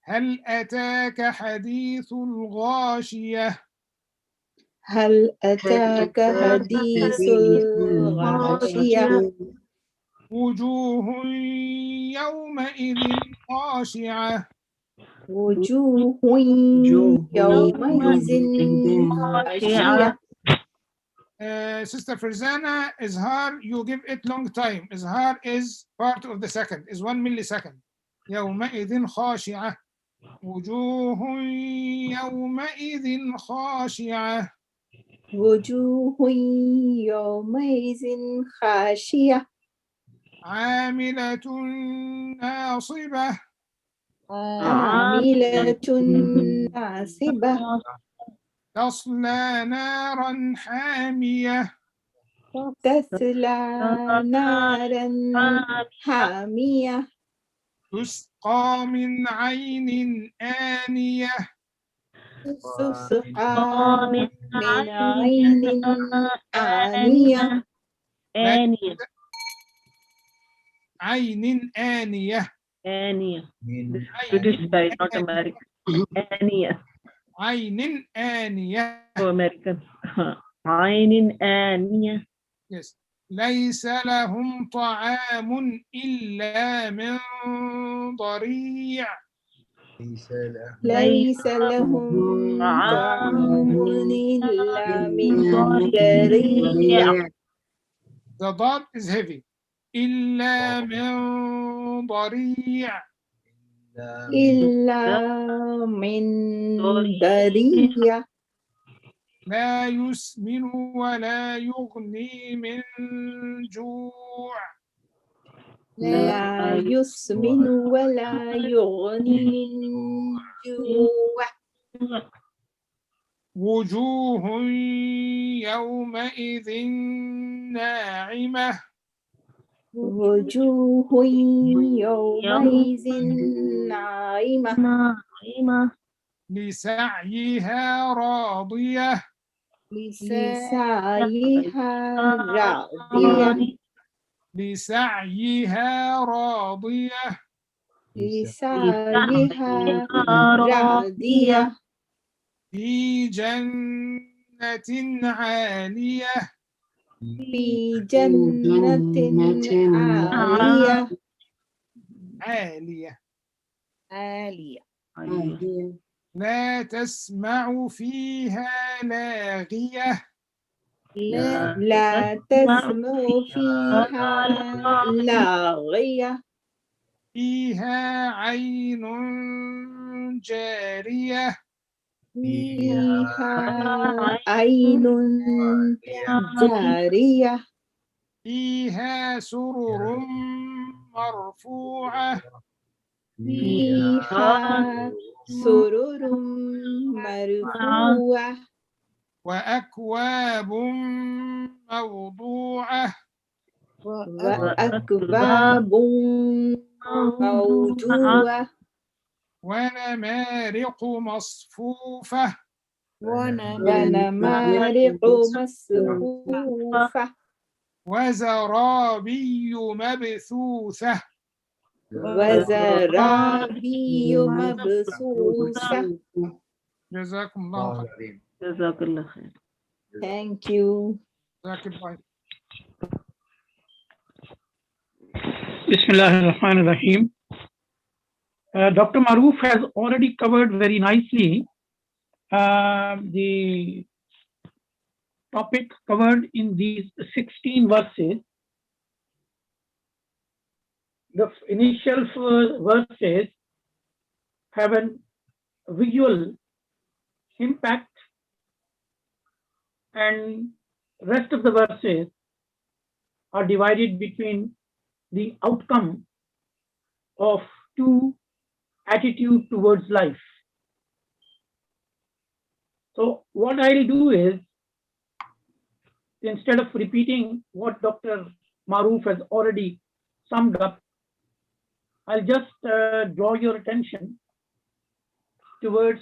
هل أتاك حديث الغاشية؟ هل أتاك حديث الغاشية؟ وجوه يومئذ خاشعة. وجوه يومئذ خاشعة. Sister Farzana, Izhar, you give it long time. Izhar is part of the second, is 1 millisecond. يومئذ خاشعة. وجوه يومئذ خاشعة. وجوه يومئذ خاشعة. عاملة ناصبة. عاملة ناصبة. تصلى نارا حامية. تسلى نارا حامية. تسقى من عين آنية. تسقى من عين آنية. عين آنية. Ania. من This is British style, not American. Ania. عين آنية. Oh, American. عين آنية. Yes. ليس لهم طعام إلا من ضريع. ليس لهم طعام إلا من ضريع. The dot is heavy. إلا من ضريع. إلا من ضريع. لا يسمن ولا يغني من جوع. لا يسمن ولا يغني من جوع. وجوه يومئذ ناعمة. وجوه يومئذ ناعمة. ناعمة. لسعيها راضية. لسعيها راضية. لسعيها راضية. لسعيها راضية. في جنة عالية. في جنة عالية. عالية. عالية. لا تسمع فيها لاغية. لا تسمع فيها لاغية. فيها عين جارية. فيها عين جارية. فيها سرر مرفوعة. فيها سرر مرفوعة. وأكواب موضوعة. وأكواب موضوعة. ونمارق مصفوفة. ونمارق مصفوفة. وزرابي مبثوثة. وزرابي مبثوثة. جزاكم الله خير. جزاك الله خير. Thank you. جزاك الله. Bismillah ar-Rahman ar-Rahim. Dr. Maroof has already covered very nicely the topic covered in these 16 verses. The initial verses have a visual impact, and rest of the verses are divided between the outcome of two attitude towards life. So what I'll do is, instead of repeating what Dr. Maroof has already summed up, I'll just draw your attention towards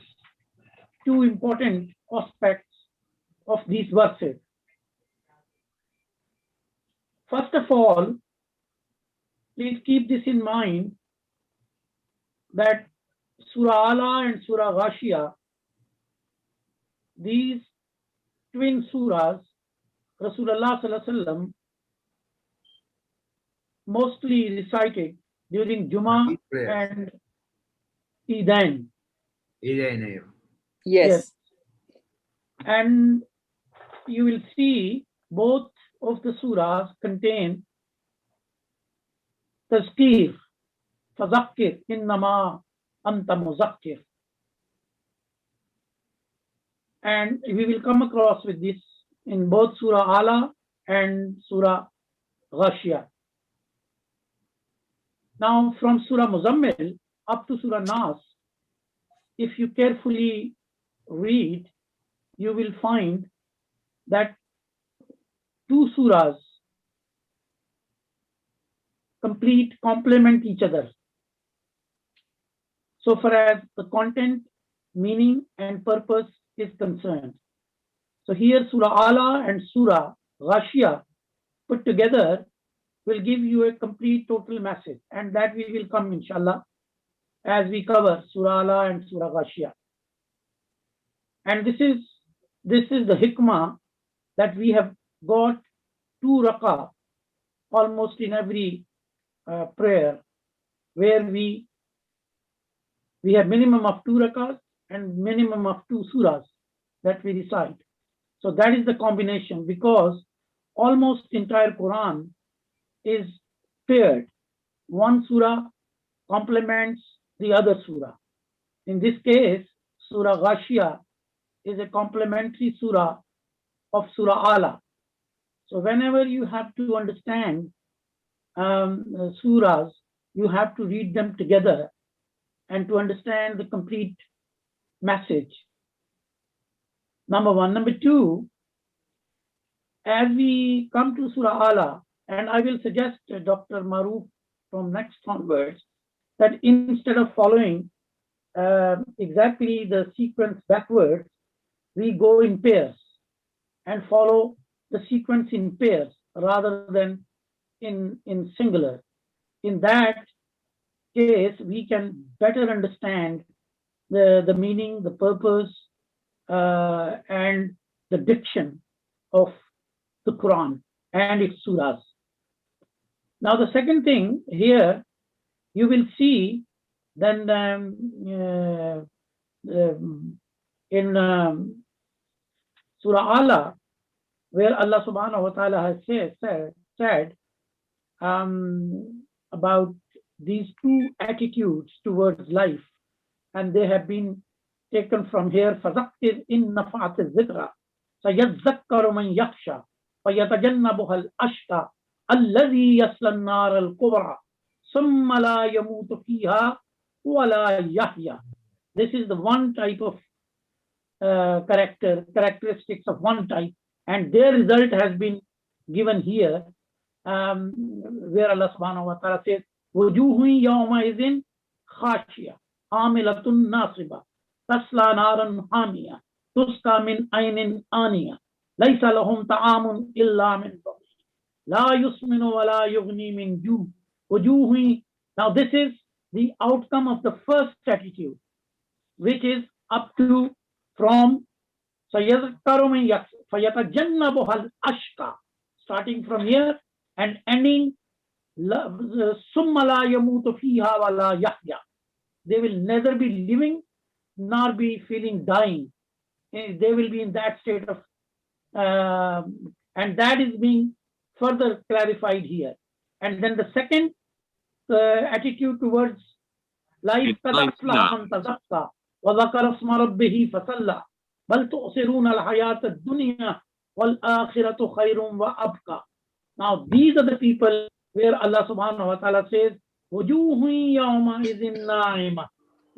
two important aspects of these verses. First of all, please keep this in mind that Surah Ala and Surah Ghashiyah, these twin surahs, Rasulullah Sallallahu Alaihi Wasallam mostly recited during Jummah and Eidain. Yes. And you will see both of the surahs contain tazkir, fadhakkir innama anta muzakkir. And we will come across with this in both Surah Ala and Surah Ghashiyah. Now from Surah Muzammil up to Surah Nas, if you carefully read, you will find that two surahs complement each other. So far as the content, meaning and purpose is concerned. So here Surah Ala and Surah Ghashiyah put together will give you a complete total message, and that we will come inshallah as we cover Surah Ala and Surah Ghashiyah. And this is the hikmah that we have got 2 rakah almost in every prayer, where we have minimum of 2 rakahs and minimum of 2 surahs that we recite. So that is the combination, because almost entire Quran is paired. One surah complements the other surah. In this case, Surah Ghashiyah is a complementary surah of Surah Ala. So whenever you have to understand surahs, you have to read them together and to understand the complete message. Number one. Number two, as we come to Surah Ala, and I will suggest Dr. Maroof from next onwards that instead of following exactly the sequence backwards, we go in pairs and follow the sequence in pairs rather than in singular. In that case, we can better understand the meaning, the purpose, and the diction of the Quran and its surahs. Now, the second thing here, you will see then in Surah Ala, where Allah subhanahu wa ta'ala has said about these 2 attitudes towards life, and they have been taken from here. فَذَكِّرْ إِن نَفَعَتِ الذِّكْرَى سَيَذَّكَّرُ مَن يَخْشَى وَيَتَجَنَّبُهَا الْأَشْقَى الَّذِي يَصْلَى النَّارَ الْكُبْرَى ثُمَّ لَا يَمُوتُ فِيهَا وَلَا يَحْيَى. This is the one type of characteristics of one type, and their result has been given here, where Allah subhanahu wa ta'ala says, وَجُوهٌ يَوْمَئِذٍ خَاشِيَةٌ عَامِلَةٌ نَاصِبَةٌ تَصْلَى نَارًا حَامِيَةً تُسْقَى مِنْ عَيْنٍ آنِيَةٍ لَيْسَ لَهُمْ طَعَامٌ إِلَّا مِنْ ضَرِيعٍ لَا يُسْمِنُ وَلَا يُغْنِي مِنْ جُوعٍ وَجُوهٌ. Now this is the outcome of the first attitude, which is up to from سَيَذْكَرُ مِنْ يَخْشَى فَيَتَجَنَّبُهَا الْأَشْقَى, starting from here and ending ثُمَّ لَا يَمُوتُ فِيهَا وَلَا يَحْيَى. They will neither be living nor be feeling dying. They will be in that state of, and that is being further clarified here. And then the second attitude towards life, قَدْ أَفْلَحَ مَنْ تَزَكَّى وَذَكَرَ اسْمَ رَبِّهِ فَصَلَّى بَلْ تُؤْثِرُونَ الْحَيَاةَ الدُّنْيَا وَالْآخِرَةُ خَيْرٌ وَأَبْقَى. Now these are the people where Allah subhanahu wa ta'ala says, وَجُوهٌ يَوْمَئِذٍ نَاعِمَةٌ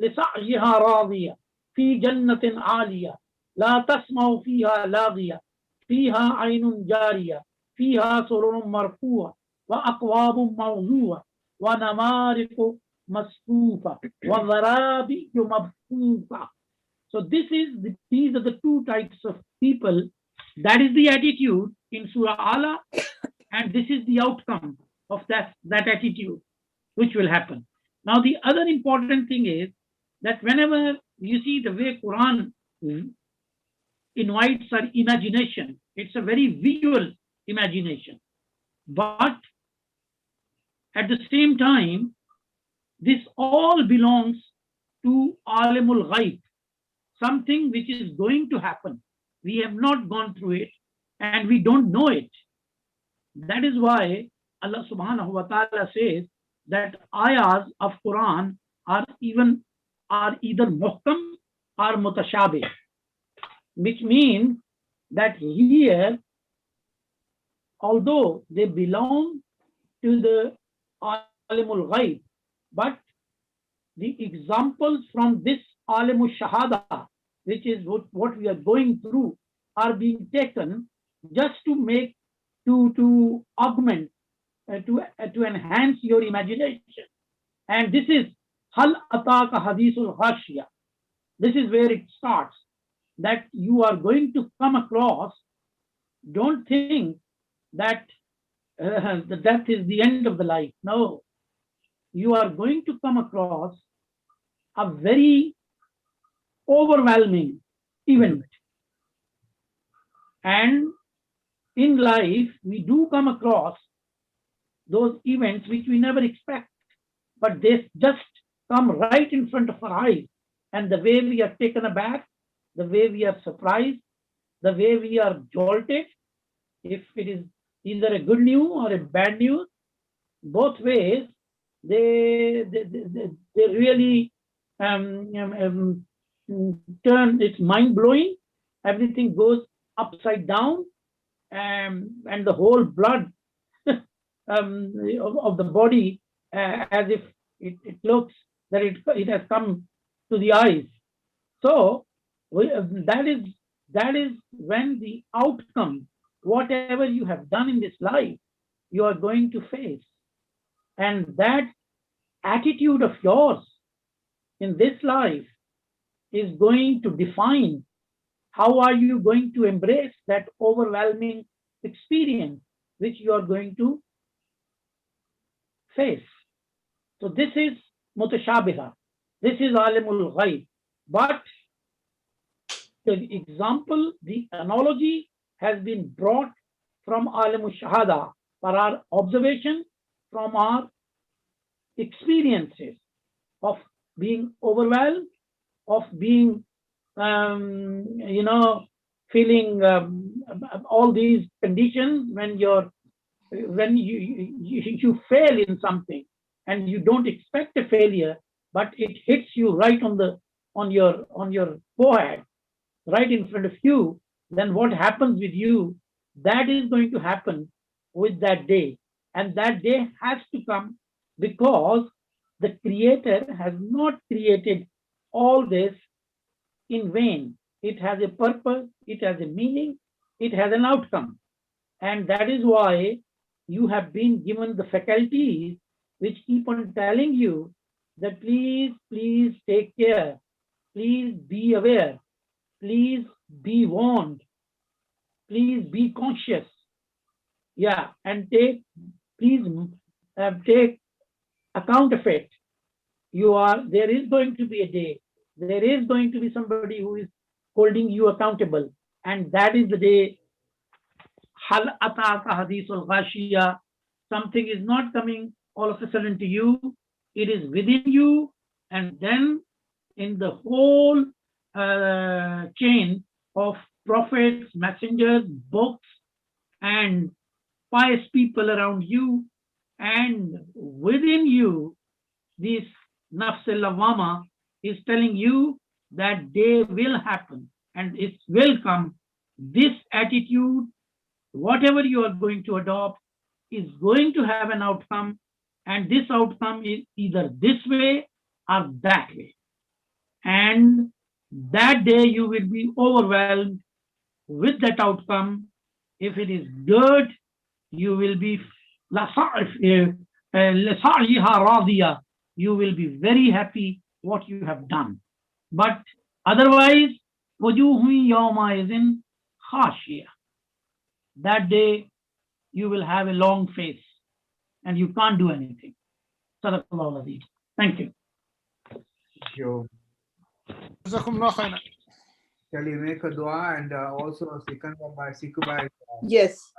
لِسَعْيِهَا رَاضِيَةٌ فِي جَنَّةٍ عَالِيَةٍ لَا تَسْمَعُ فِيهَا لَاغِيَةً فِيهَا عَيْنٌ جَارِيَةٌ فِيهَا سُرُرٌ مَرْفُوعَةٌ وَأَكْوَابٌ مَوْضُوعَةٌ وَنَمَارِقُ مَصْفُوفَةٌ وَزَرَابِيُّ مَبْثُوثَةٌ. So these are the 2 types of people. That is the attitude in Surah Ala, and this is the outcome of that attitude which will happen. Now the other important thing is that whenever you see the way Quran invites our imagination, it's a very visual imagination. But at the same time, this all belongs to Alimul Ghaib, something which is going to happen. We have not gone through it and we don't know it. That is why Allah subhanahu wa ta'ala says that ayahs of Quran are either muhkam or mutashabih, which means that here, although they belong to the Alimul Ghaib, but the examples from this Alimul Shahada, which is what we are going through, are being taken just to make, to augment, to enhance your imagination. And this is Hal Ataka Hadithul Ghashiyah. This is where it starts, that you are going to come across. Don't think that the death is the end of the life. No, you are going to come across a very overwhelming event. And in life, we do come across those events which we never expect, but they just come right in front of our eyes. And the way we are taken aback, the way we are surprised, the way we are jolted, if it is either a good news or a bad news, both ways, they really turn, it's mind blowing. Everything goes upside down, and the whole blood of the body, as if it looks that it has come to the eyes. So that is when the outcome, whatever you have done in this life, you are going to face. And that attitude of yours in this life is going to define how are you going to embrace that overwhelming experience which you are going to face. So this is mutashabiha. This is alimul ghaib. But the example, the analogy has been brought from alimul shahada for our observation, from our experiences of being overwhelmed, of being, feeling all these conditions when you fail in something and you don't expect a failure, but it hits you right on your forehead, right in front of you. Then what happens with you? That is going to happen with that day, and that day has to come because the Creator has not created all this in vain. It has a purpose, it has a meaning, it has an outcome. And that is why you have been given the faculties which keep on telling you that please, please take care, please be aware, please be warned, please be conscious. Yeah, and please take account of it. There is going to be a day, there is going to be somebody who is holding you accountable, and that is the day. Hal ataka hadithul ghashiya. Something is not coming all of a sudden to you, it is within you, and then in the whole chain of prophets, messengers, books, and pious people around you, and within you, this nafs al-lawwama is telling you that day will happen and it will come. This attitude, whatever you are going to adopt, is going to have an outcome, and this outcome is either this way or that way. And that day you will be overwhelmed with that outcome. If it is good, you will be you will be very happy what you have done. But otherwise, that day you will have a long face and you can't do anything. Thank you. Jazakumullah khairan. Shall you make a dua and also Sikubai? Yes.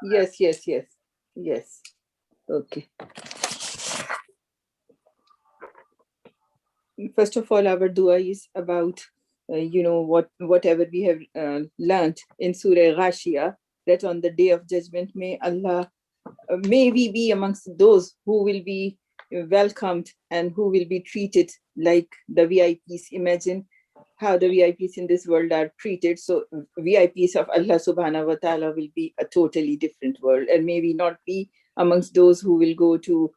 Okay. First of all, our dua is about, whatever we have learned in Surah Ghashiyah, that on the day of judgment, may we be amongst those who will be welcomed and who will be treated like the VIPs. Imagine how the VIPs in this world are treated. So VIPs of Allah subhanahu wa ta'ala will be a totally different world, and maybe not be amongst those who will go to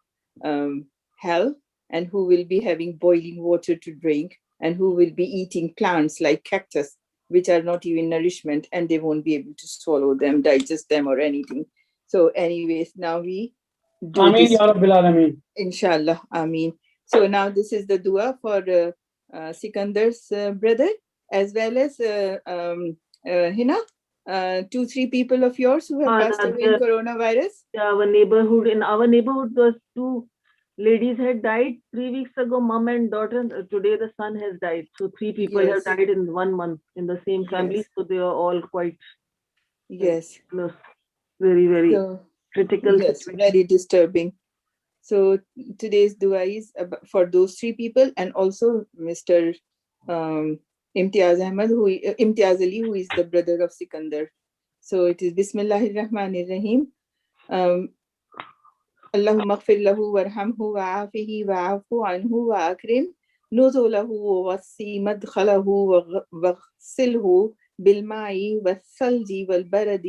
hell and who will be having boiling water to drink and who will be eating plants like cactus, which are not even nourishment, and they won't be able to swallow them, digest them or anything. So anyways, now we do Ameen, this. Ya Rabbil Alameen. Inshallah, Ameen. So now this is the dua for Sikandar's brother, as well as Hina. 2-3 people of yours who have passed away in coronavirus? Our neighborhood, in our neighborhood, those 2 ladies had died 3 weeks ago, mom and daughter. Today the son has died. So 3 people have Yes. died in 1 month in the same family. Yes. So they are all quite Yes. very, very So, critical yes, situation. very disturbing. So today's dua is for those 3 people, and also Mr. Imtiaz Ahmad, Imtiaz Ali, who is the brother of Sikandar. So it is Bismillahir Rahmanir Rahim. Allahumma ighfir lahu warhamhu wa'afihi wa'afu anhu wa'akrim nuzulahu wasi madkhalahu waghsilhu bilma'i والثلج والبرد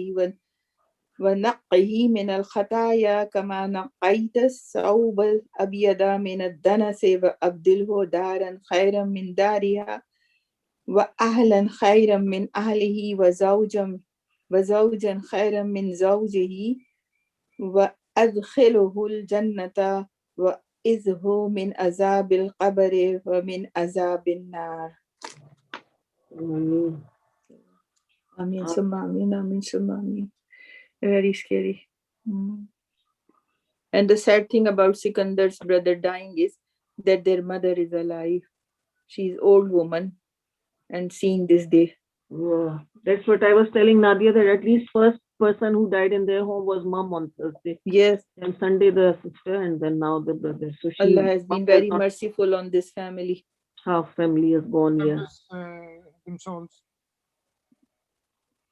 ونقه من الخطايا كما نقيت الثوب الأبيض من الدنس وأبدله دارا خيرا من دارها وأهلا خيرا من أهله وزوجا خيرا من زوجه وأدخله الجنة وإذه من عذاب القبر ومن عذاب النار. آمين ثم آمين آمين ثم آمين. Very scary. And the sad thing about Sikandar's brother dying is that their mother is alive. She's old woman and seeing this day. Yeah. That's what I was telling Nadia, that at least first person who died in their home was mom on Thursday. Yes. And Sunday the sister, and then now the brother. So Allah has been very merciful on this family. Half family is gone, yeah. Themselves.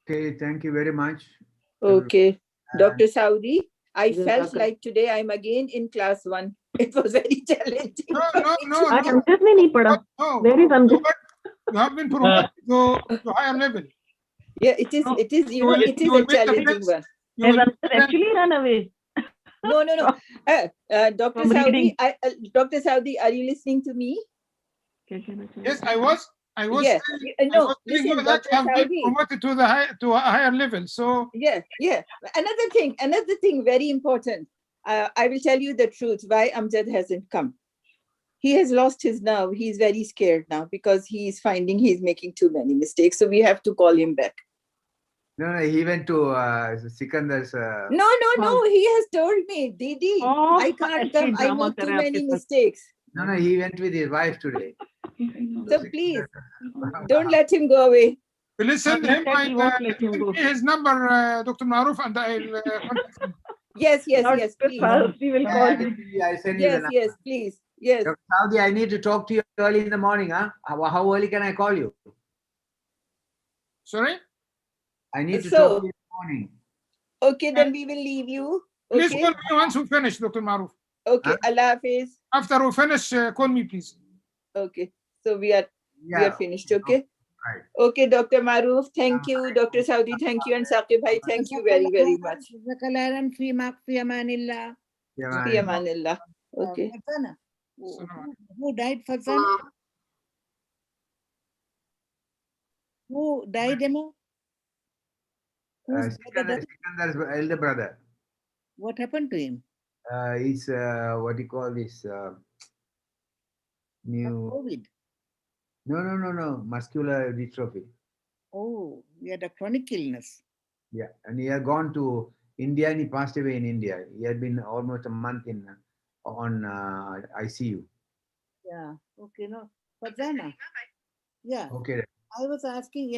Okay, thank you very much. Okay. Dr. Saudi, I felt like today I'm again in class 1. It was very challenging. No. No. Where is Amjad? You have been promoted to higher level. Yeah, it is. It is. You know, it is a challenging one. Has Amjad actually run away? No. Dr. Saudi, Dr. Saudi, are you listening to me? Yes, I was. Yeah. No, listen, listen, that Dr. have been Saudi. promoted to a higher level. So Yeah. Another thing, very important. I will tell you the truth. Why Amjad hasn't come? He has lost his nerve. He's very scared now because he's finding he's making too many mistakes. So we have to call him back. No, he went to Sikandar's. No. He has told me, Didi, I can't come. I make too many mistakes. No, he went with his wife today. So please, don't let him go away. listen to him. His number, Dr. Maruf, and I'll contact him. Yes, please. We will call him. I send you the number. Yes, please. Yes. Dr. Saudi, I need to talk to you early in the morning. Huh? How early can I call you? Sorry? I need to talk to you in the morning. Okay, then we will leave you. Okay? Please call me once we finish, Dr. Maruf. Okay, Allah Hafiz. After we finish, call me, please. Okay, so we are finished, okay? Right. Okay, Dr. Maruf, thank you. Dr. Saudi, thank you. And Saqib Bhai, thank you very, very much. Fi amanillah. Fi amanillah. Okay. Who died, Fazana? Who died, Emma? Sikandar's elder brother. What happened to him? He's what do you call this? New COVID. No. Muscular dystrophy. Oh, he had a chronic illness. Yeah, and he had gone to India and he passed away in India. He had been almost a month on ICU. Yeah. Okay. No, Fazana. Yeah. Okay. I was asking. Yeah.